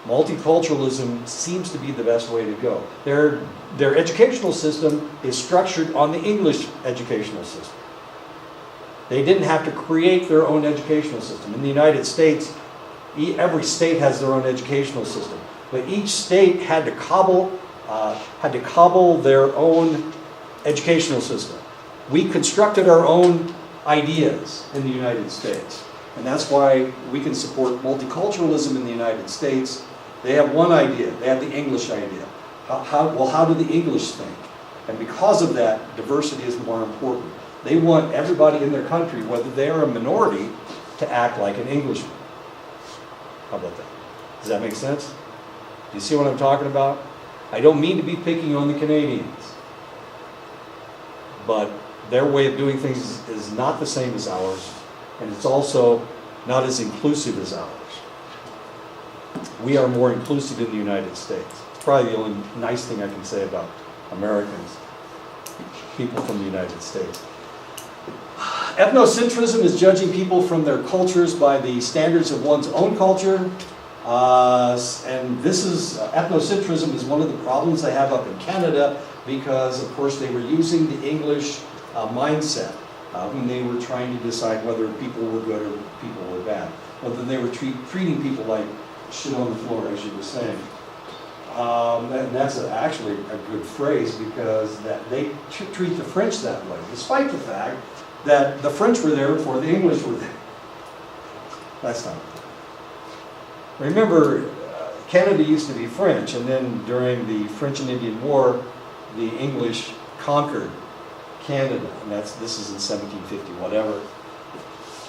Multiculturalism seems to be the best way to go. Their educational system is structured on the English educational system. They didn't have to create their own educational system. In the United States, every state has their own educational system, but each state had to cobble their own educational system. We constructed our own ideas in the United States, and that's why we can support multiculturalism in the United States. They have one idea. They have the English idea. How do the English think? And because of that, diversity is more important. They want everybody in their country, whether they are a minority, to act like an Englishman. How about that? Does that make sense? Do you see what I'm talking about? I don't mean to be picking on the Canadians, but their way of doing things is not the same as ours, and it's also not as inclusive as ours. We are more inclusive in the United States. It's probably the only nice thing I can say about Americans, people from the United States. Ethnocentrism is judging people from their cultures by the standards of one's own culture. And this is, ethnocentrism is one of the problems they have up in Canada because, of course, they were using the English mindset when they were trying to decide whether people were good or people were bad. Whether they were treating people like shit on the floor, as you were saying. And that's actually a good phrase because they treat the French that way, despite the fact that the French were there before the English were there. That's not good. Remember, Canada used to be French, and then during the French and Indian War, the English conquered Canada, and this is in 1750, whatever.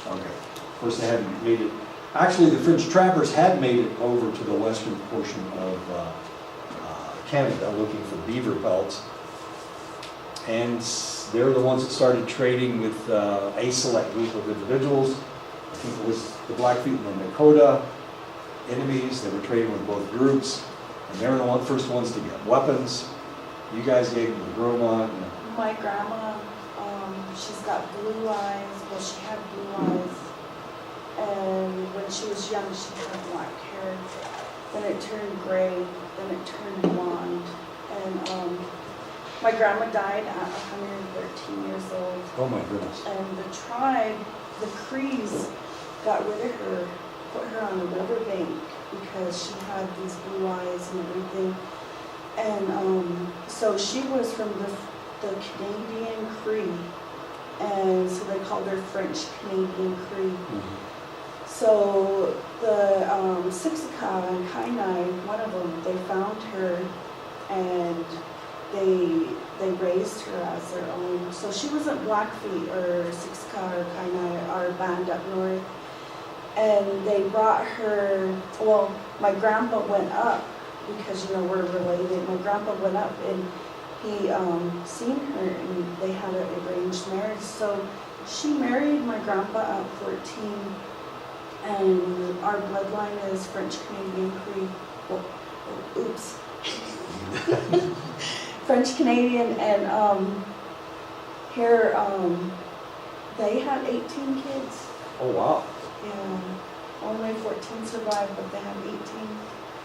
Okay, of course they hadn't made it. Actually, the French trappers had made it over to the western portion of Canada looking for beaver pelts, and they're the ones that started trading with a select group of individuals. I think it was the Blackfeet and the Nakota enemies. They were trading with both groups, and they were the first ones to get weapons. You guys gave them the Gromont. My grandma, she's got blue eyes. Well, she had blue eyes. And when she was young, she had black hair. Then it turned gray. Then it turned blonde. And my grandma died at 113 years old. Oh my goodness. And the tribe, the Crees, got rid of her, put her on the riverbank because she had these blue eyes and everything. And so she was from the Canadian Cree. And so they called her French Canadian Cree. Mm-hmm. So the Siksika and Kainai, one of them, they found her and they they raised her as their own. So she wasn't Blackfeet or Siksika or Kainai, our band up north. And they brought her, well, my grandpa went up because, you know, we're related. My grandpa went up and he seen her and they had an arranged marriage. So she married my grandpa at 14 and our bloodline is French Canadian Cree. Well, oops. French Canadian and here they had 18 kids. Oh, wow. Yeah, only 14 survived, but they have 18.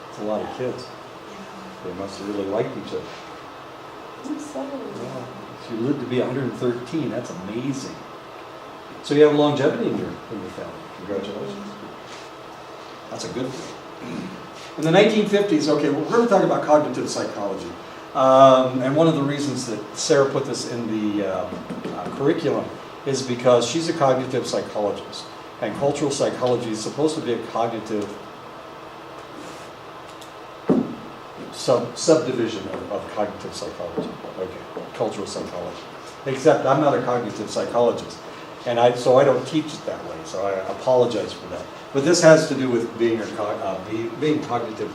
That's a lot of kids. Yeah. They must have really liked each other. I think so. Yeah. She lived to be 113. That's amazing. So you have longevity in your family. Congratulations. That's a good thing. In the 1950s, okay, we're going to talk about cognitive psychology. And one of the reasons that Sarah put this in the curriculum is because she's a cognitive psychologist. And cultural psychology is supposed to be a cognitive subdivision of cognitive psychology. Okay, cultural psychology. Except I'm not a cognitive psychologist, and so I don't teach it that way. So I apologize for that. But this has to do with being cognitive,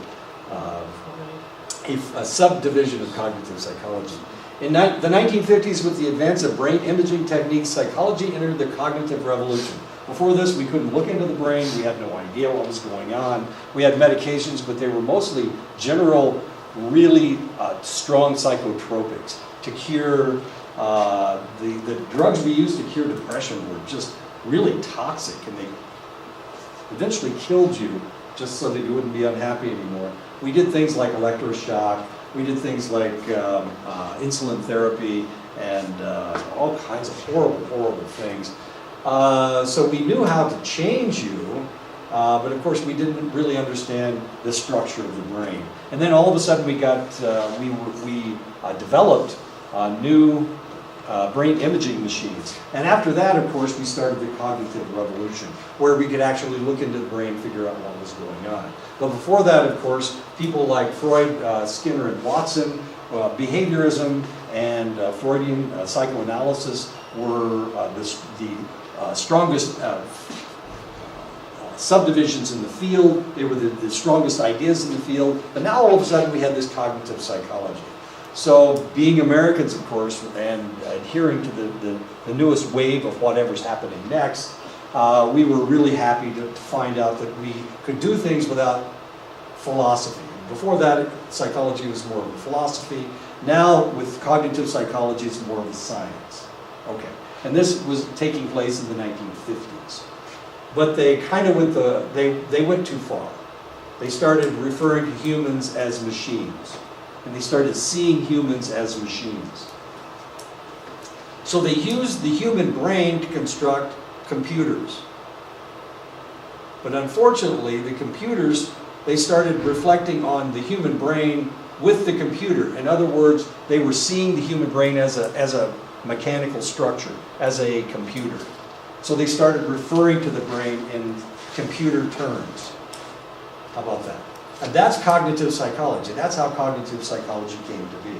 a subdivision of cognitive psychology. In the 1950s, with the advance of brain imaging techniques, psychology entered the cognitive revolution. Before this, we couldn't look into the brain. We had no idea what was going on. We had medications, but they were mostly general, really strong psychotropics to cure the drugs we used to cure depression were just really toxic, and they eventually killed you just so that you wouldn't be unhappy anymore. We did things like electroshock. We did things like insulin therapy and all kinds of horrible, horrible things. So we knew how to change you, but of course we didn't really understand the structure of the brain. And then all of a sudden we developed new brain imaging machines. And after that, of course, we started the cognitive revolution, where we could actually look into the brain and figure out what was going on. But before that, of course, people like Freud, Skinner, and Watson, behaviorism and Freudian psychoanalysis were the strongest subdivisions in the field. They were the strongest ideas in the field. But now all of a sudden we had this cognitive psychology. So being Americans, of course, and adhering to the newest wave of whatever's happening next, we were really happy to find out that we could do things without philosophy. Before that, psychology was more of a philosophy. Now, with cognitive psychology, it's more of a science. Okay. And this was taking place in the 1950s. But they kind of they went too far. They started referring to humans as machines. And they started seeing humans as machines. So they used the human brain to construct computers. But unfortunately, the computers, they started reflecting on the human brain with the computer. In other words, they were seeing the human brain as a mechanical structure, as a computer. So they started referring to the brain in computer terms. How about that? And that's cognitive psychology. That's how cognitive psychology came to be.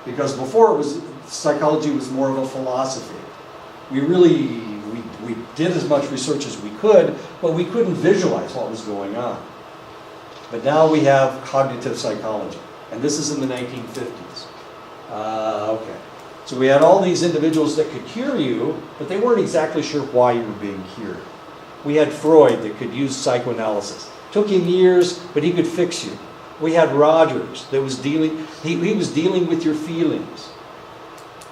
Because before psychology was more of a philosophy. We did as much research as we could, but we couldn't visualize what was going on. But now we have cognitive psychology. And this is in the 1950s. Okay. So we had all these individuals that could cure you, but they weren't exactly sure why you were being cured. We had Freud that could use psychoanalysis. Took him years, but he could fix you. We had Rogers that was dealing, he was dealing with your feelings.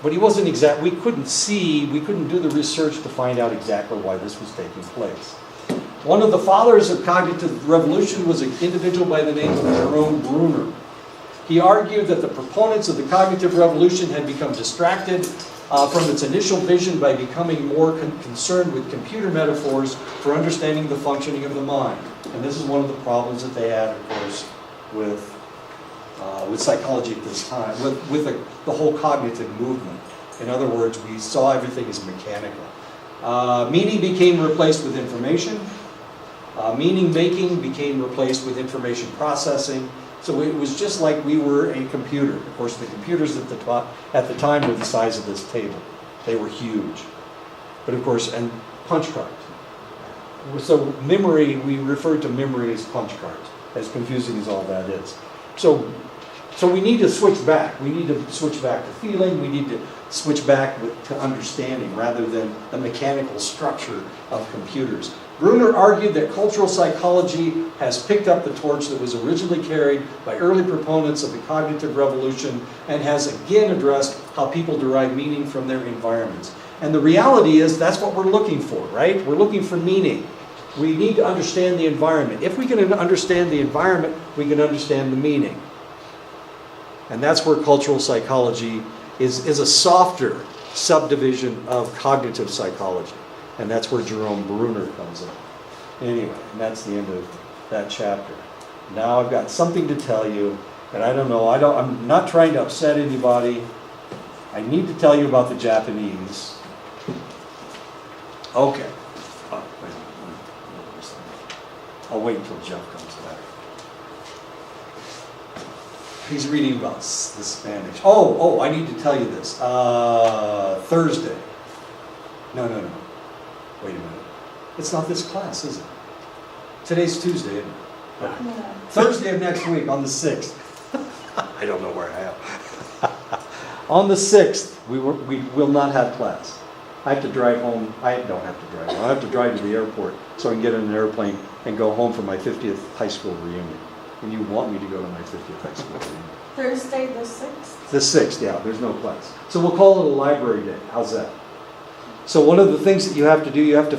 But he wasn't we couldn't do the research to find out exactly why this was taking place. One of the fathers of cognitive revolution was an individual by the name of Jerome Bruner. He argued that the proponents of the cognitive revolution had become distracted from its initial vision by becoming more concerned with computer metaphors for understanding the functioning of the mind. And this is one of the problems that they had, of course, with psychology at this time, with the whole cognitive movement. In other words, we saw everything as mechanical. Meaning became replaced with information. Meaning making became replaced with information processing. So it was just like we were a computer. Of course, the computers at the time were the size of this table. They were huge. But of course, and punch cards. So memory, we refer to memory as punch cards, as confusing as all that is. So we need to switch back. We need to switch back to feeling. We need to switch back to understanding rather than the mechanical structure of computers. Bruner argued that cultural psychology has picked up the torch that was originally carried by early proponents of the cognitive revolution and has again addressed how people derive meaning from their environments. And the reality is that's what we're looking for, right? We're looking for meaning. We need to understand the environment. If we can understand the environment, we can understand the meaning. And that's where cultural psychology is a softer subdivision of cognitive psychology. And that's where Jerome Bruner comes in. Anyway, and that's the end of that chapter. Now I've got something to tell you, and I don't know, I'm not trying to upset anybody. I need to tell you about the Japanese. Okay. Oh, wait. I'll wait until Jeff comes back. He's reading about the Spanish. Oh, I need to tell you this. Thursday. No. Wait a minute. It's not this class, is it? Today's Tuesday, isn't it? Yeah. Thursday of next week, on the 6th. I don't know where I am. On the 6th, we will not have class. I have to drive home. I don't have to drive home. I have to drive to the airport so I can get in an airplane and go home for my 50th high school reunion. And you want me to go to my 50th high school reunion. Thursday the 6th? The 6th, yeah, there's no class. So we'll call it a library day. How's that? So one of the things that you have to do, you have to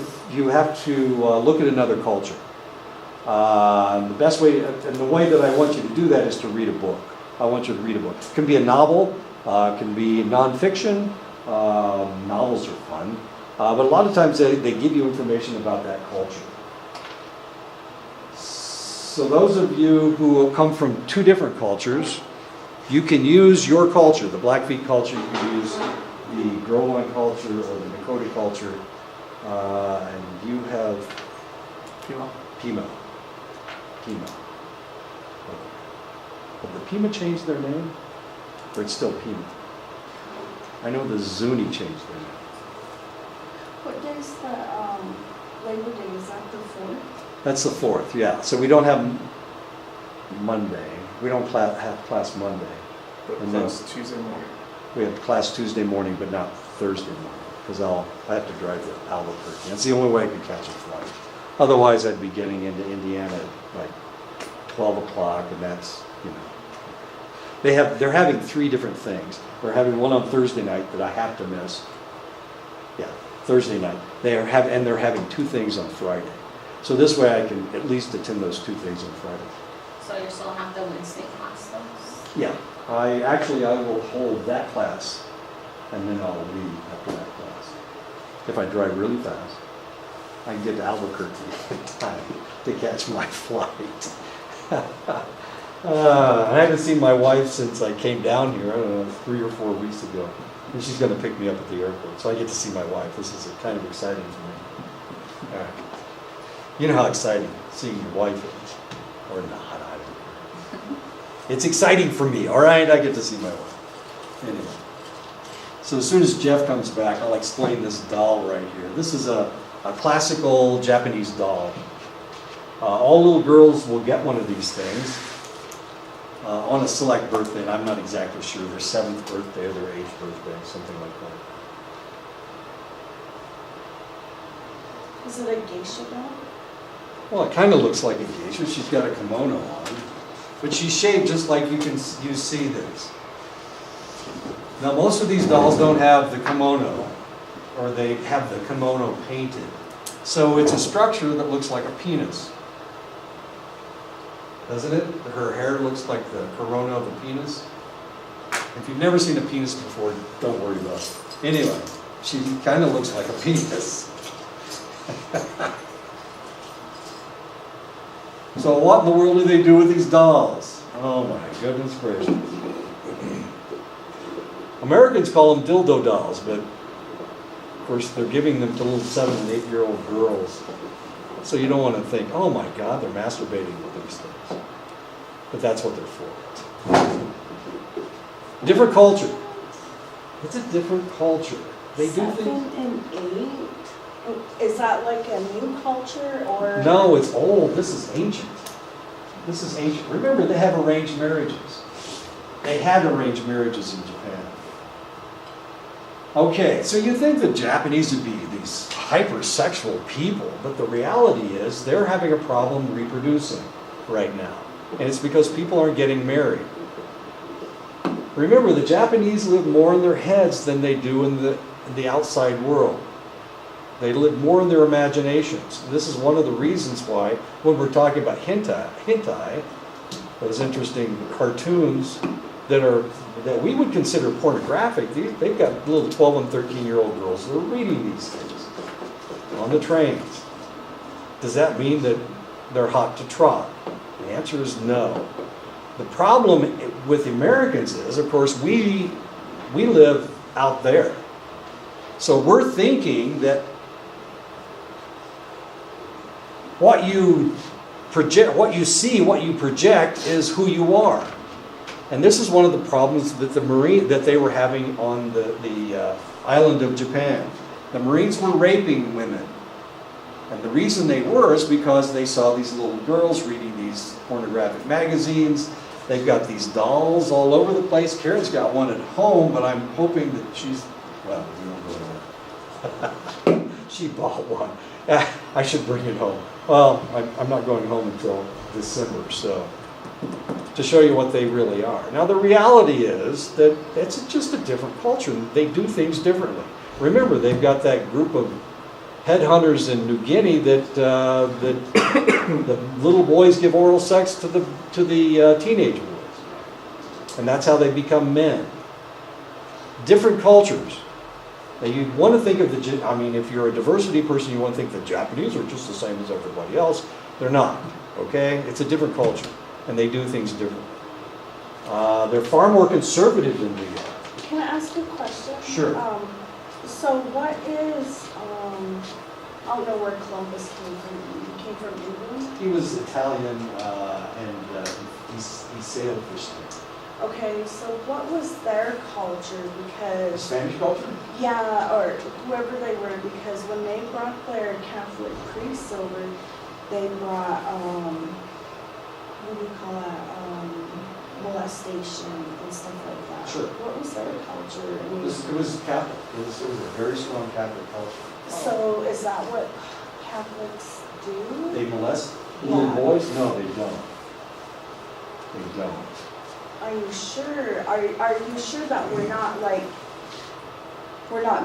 look at another culture. The best way, and the way that I want you to do that is to read a book. I want you to read a book. It can be a novel, it can be nonfiction. Novels are fun, but a lot of times they give you information about that culture. So those of you who come from two different cultures, you can use your culture, the Blackfeet culture, you can use the Groveland culture or the Dakota culture, and you have Pima. Have the Pima changed their name? Or it's still Pima? I know the Zuni changed their name. What day is the Labor Day? Is that the 4th? That's the 4th, yeah. So we don't have Monday. We don't have class Monday. But And class then- Tuesday morning. We have class Tuesday morning, but not Thursday morning, because I have to drive to Albuquerque. That's the only way I could catch a flight. Otherwise, I'd be getting into Indiana at like 12 o'clock, and that's, They're having 3 different things. They're having one on Thursday night that I have to miss. Yeah, Thursday night. They're having 2 things on Friday. So this way I can at least attend those 2 things on Friday. So you still have the Wednesday class though? Yeah, I will hold that class, and then I'll leave after that class. If I drive really fast, I can get to Albuquerque in time to catch my flight. I haven't seen my wife since I came down here, I don't know, 3 or 4 weeks ago. And she's going to pick me up at the airport, so I get to see my wife. This is kind of exciting for me. All right. You know how exciting seeing your wife is, or not, I don't know. It's exciting for me, all right? I get to see my wife. Anyway. So as soon as Jeff comes back, I'll explain this doll right here. This is a classical Japanese doll. All little girls will get one of these things on a select birthday, and I'm not exactly sure, their 7th birthday or their 8th birthday, something like that. Is it a geisha doll? Well, it kind of looks like a geisha. She's got a kimono on, but she's shaped just like you see this. Now, most of these dolls don't have the kimono, or they have the kimono painted. So it's a structure that looks like a penis. Doesn't it? Her hair looks like the corona of a penis. If you've never seen a penis before, don't worry about it. Anyway, she kind of looks like a penis. So what in the world do they do with these dolls? Oh my goodness gracious. Americans call them dildo dolls, but of course they're giving them to little 7- and 8-year-old girls. So you don't want to think, oh my God, they're masturbating with these things. but that's what they're for. Different culture. It's a different culture. They do 7 things. and 8? Is that like a new culture or? No, it's old. This is ancient. This is ancient. Remember, they have arranged marriages. They had arranged marriages in Japan. Okay, so you think the Japanese would be these hypersexual people, but the reality is they're having a problem reproducing right now. And it's because people aren't getting married. Remember, the Japanese live more in their heads than they do in the outside world. They live more in their imaginations. This is one of the reasons why, when we're talking about hentai, those interesting cartoons that we would consider pornographic, they've got little 12 and 13-year-old girls that are reading these things on the trains. Does that mean that they're hot to trot? The answer is no. The problem with Americans is, of course, we live out there. So we're thinking that what you project, what you see, what you project is who you are. And this is one of the problems that they were having on the island of Japan. The Marines were raping women. And the reason they were is because they saw these little girls reading these pornographic magazines. They've got these dolls all over the place. Karen's got one at home, but I'm hoping that well, we won't go there. She bought one. I should bring it home. Well, I'm not going home until December, so to show you what they really are. Now, the reality is that it's just a different culture. They do things differently. Remember, they've got that group of headhunters in New Guinea that the little boys give oral sex to the teenage boys, and that's how they become men. Different cultures. Now, you want to think of if you're a diversity person, you want to think the Japanese are just the same as everybody else. They're not. Okay, it's a different culture, and they do things differently. They're far more conservative than we are. Can I ask a question? Sure. So what is, I don't know where Columbus came from. He came from England? He was Italian, and he sailed fish there. Okay, so what was their culture? Because, Spanish culture? yeah, or whoever they were, because when they brought their Catholic priests over, they brought, what do you call that, molestation and stuff like that. Sure. What was their culture? I mean, It was Catholic. It was a very strong Catholic culture. so is that what Catholics do? They molest little Yeah. boys? No, they don't. They don't. Are you sure? Are you sure that we're not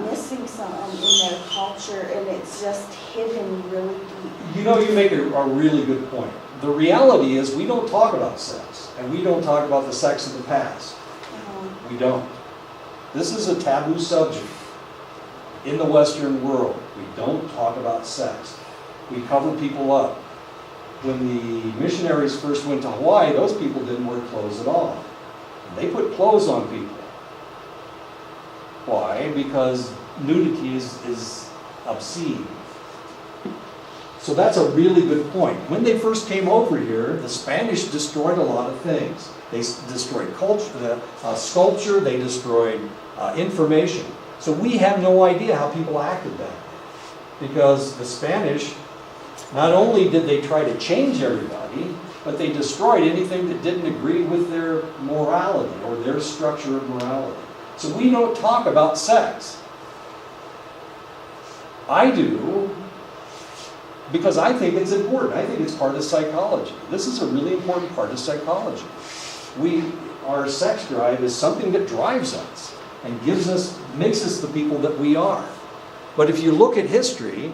missing something in their culture and it's just hidden really deep? You know, you make a really good point. The reality is we don't talk about sex, and we don't talk about the sex of the past. We don't. This is a taboo subject in the Western world. We don't talk about sex. We cover people up. When the missionaries first went to Hawaii, those people didn't wear clothes at all. They put clothes on people. Why? Because nudity is obscene. So that's a really good point. When they first came over here, the Spanish destroyed a lot of things. They destroyed culture, sculpture, they destroyed information. So we have no idea how people acted back then. Because the Spanish, not only did they try to change everybody, but they destroyed anything that didn't agree with their morality or their structure of morality. So we don't talk about sex. I do, because I think it's important. I think it's part of psychology. This is a really important part of psychology. Our sex drive is something that drives us and makes us the people that we are. But if you look at history,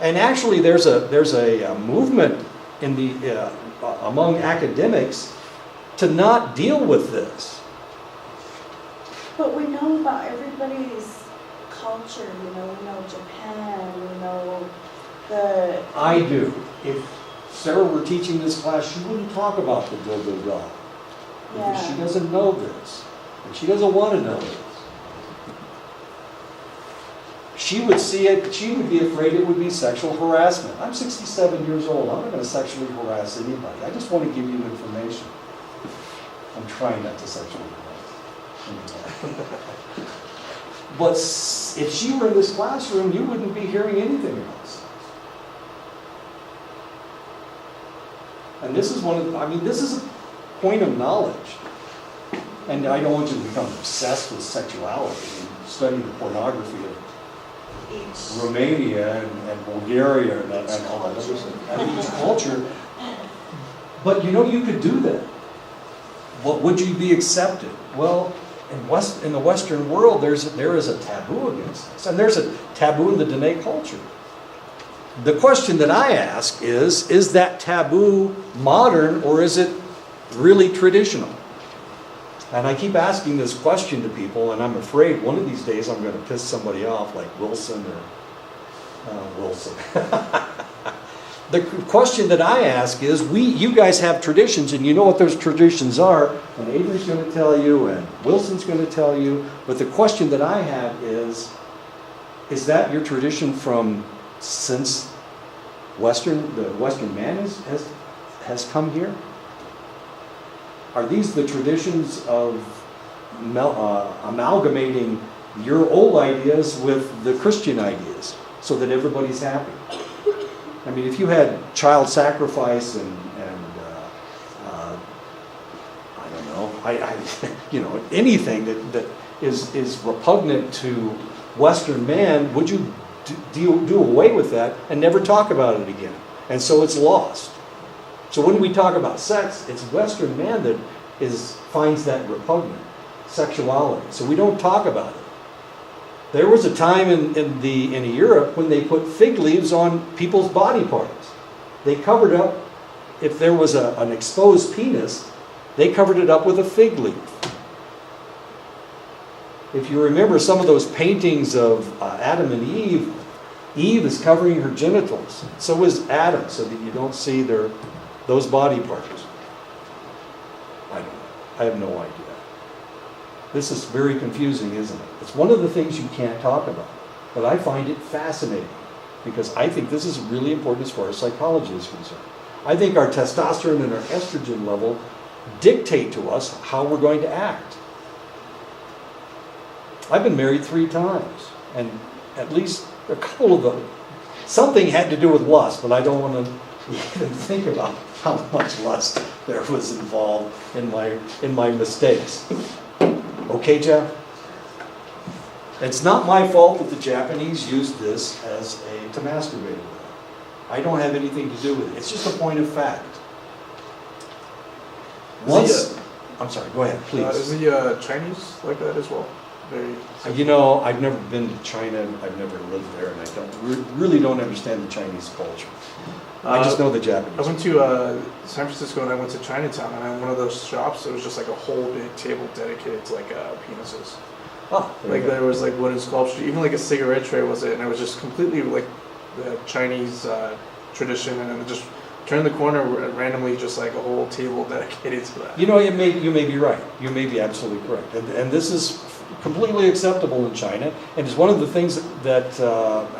and actually there's a movement among academics to not deal with this. But we know about everybody's culture. We know Japan. We know I do. If Sarah were teaching this class, she wouldn't talk about the go-go doll. Because she doesn't know this. And she doesn't want to know this. she would see it, she would be afraid it would be sexual harassment. I'm 67 years old, I'm not going to sexually harass anybody. I just want to give you information. I'm trying not to sexually harass anybody. But if she were in this classroom, you wouldn't be hearing anything else. And this is this is a point of knowledge. And I don't want you to become obsessed with sexuality and study the pornography of Romania and Bulgaria and all that other stuff, and each culture. But you could do that. What would you be accepted? Well, in the Western world, there is a taboo against this, and there's a taboo in the Dene culture. The question that I ask is that taboo modern, or is it really traditional? And I keep asking this question to people, and I'm afraid one of these days I'm going to piss somebody off, like Wilson or Wilson. The question that I ask is, you guys have traditions, and you know what those traditions are, and Avery's going to tell you, and Wilson's going to tell you, but the question that I have is that your tradition from since the Western man has come here? Are these the traditions of amalgamating your old ideas with the Christian ideas so that everybody's happy? I mean, if you had child sacrifice and I don't know, anything that is repugnant to Western man, would you do away with that and never talk about it again? And so it's lost. So when we talk about sex, it's Western man that finds that repugnant, sexuality. So we don't talk about it. There was a time in Europe when they put fig leaves on people's body parts. They covered up, if there was an exposed penis, they covered it up with a fig leaf. If you remember some of those paintings of Adam and Eve, Eve is covering her genitals. So is Adam, so that you don't see those body parts. I don't know. I have no idea. This is very confusing, isn't it? It's one of the things you can't talk about. But I find it fascinating because I think this is really important as far as psychology is concerned. I think our testosterone and our estrogen level dictate to us how we're going to act. I've been married 3 times, and at least a couple of them, something had to do with lust, but I don't want to even think about how much lust there was involved in my mistakes. Okay, Jeff? It's not my fault that the Japanese used this to masturbate with. I don't have anything to do with it. It's just a point of fact. I'm sorry, go ahead, please. Is the Chinese like that as well? I've never been to China, I've never lived there, and I really don't understand the Chinese culture. I just know the Japanese. I went to San Francisco and I went to Chinatown, and in one of those shops, it was just like a whole big table dedicated to penises. Oh, There was like wooden sculpture, even like a cigarette tray was it, and it was just completely like the Chinese tradition, and then just turn the corner randomly, just like a whole table dedicated to that. You may be right. You may be absolutely correct, and this is completely acceptable in China, and it's one of the things that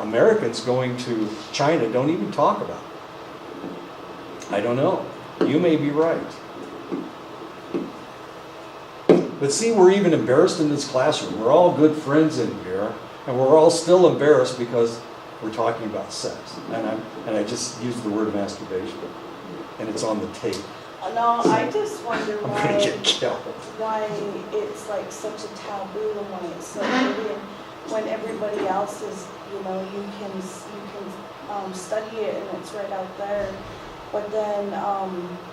Americans going to China don't even talk about. I don't know. You may be right. But see, we're even embarrassed in this classroom. We're all good friends in here, and we're all still embarrassed because we're talking about sex. And I just used the word masturbation, and it's on the tape. No, I just wonder I'm gonna get killed. why it's like such a taboo and why it's so big, when everybody else is, you can study it and it's right out there. But then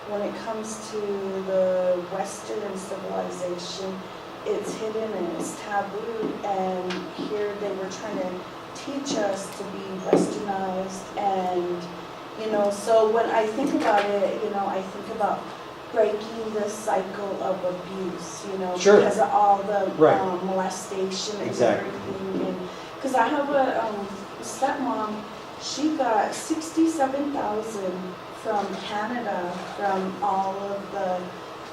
when it comes to the Western civilization, it's hidden and it's taboo, and here they were trying to teach us to be westernized, and so when I think about it, I think about breaking the cycle of abuse, Sure. because of all the Right. Molestation and Exactly. everything. And because I have a stepmom, she got $67,000 from Canada from all of the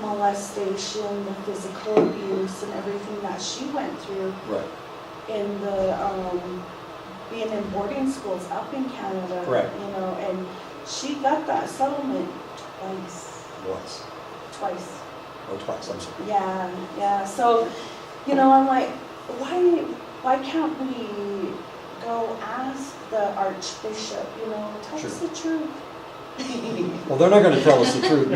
molestation, the physical abuse, and everything that she went through Right. in the being in boarding schools up in Canada. Correct. You know, and she got that settlement Once, twice. or twice, I'm sorry. Yeah. So, you know, I'm like, why can't we go ask the Archbishop, you know, tell us the truth? Well, they're not gonna tell us the truth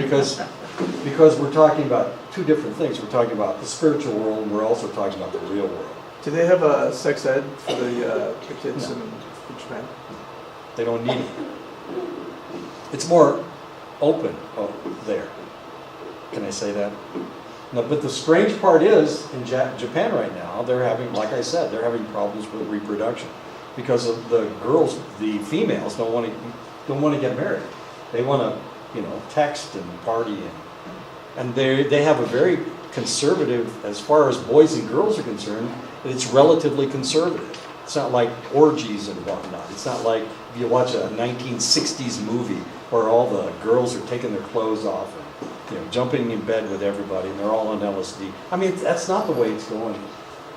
because we're talking about two different things. We're talking about the spiritual world and we're also talking about the real world. Do they have a sex ed for the kids No. in Japan? They don't need it. It's more open there. Can I say that? No, but the strange part is, in Japan right now, they're having, like I said, they're having problems with reproduction because of the girls, the females don't want to get married. They want to, you know, text and party and they have a very conservative, as far as boys and girls are concerned, it's relatively conservative. It's not like orgies and whatnot. It's not like if you watch a 1960s movie where all the girls are taking their clothes off and, you know, jumping in bed with everybody and they're all on LSD. I mean, that's not the way it's going.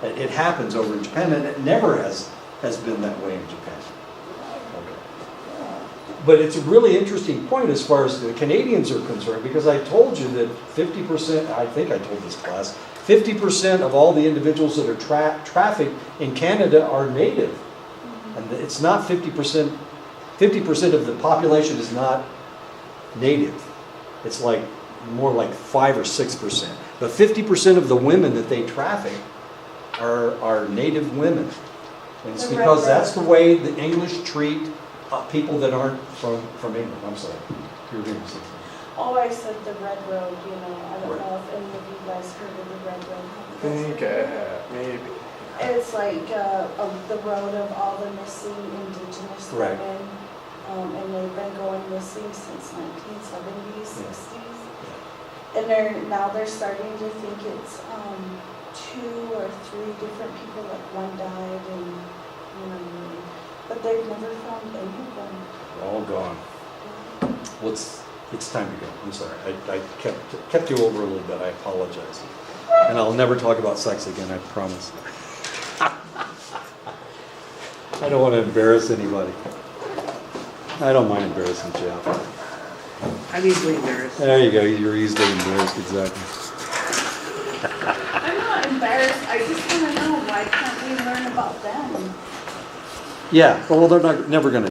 It happens over in Japan and it never has been that way in Japan. Okay. But it's a really interesting point as far as the Canadians are concerned because I told you that 50%, I think I told this class, 50% of all the individuals that are trafficked in Canada are native. And it's not 50%, 50% of the population is not native. It's like more like 5 or 6%. But 50% of the women that they traffic are native women. And it's because that's the way the English treat people that aren't from England. I'm sorry. You were going to say something. Oh, I said the Red Road, you know, I don't know if any of you guys heard of the Red Road. I think maybe. It's like the road of all the missing Indigenous Right. women, and they've been going missing since 1970s, 60s. And they're starting to think it's 2 or 3 different people, like one died and, you know, but they've never found any of them. They're all gone. It's time to go. I'm sorry. I kept you over a little bit. I apologize. And I'll never talk about sex again, I promise. I don't want to embarrass anybody. I don't mind embarrassing Jeff. I'm easily embarrassed. There you go. You're easily embarrassed, exactly. I'm not embarrassed, I just want to know, why can't we learn about them? Yeah, well, they're never going to.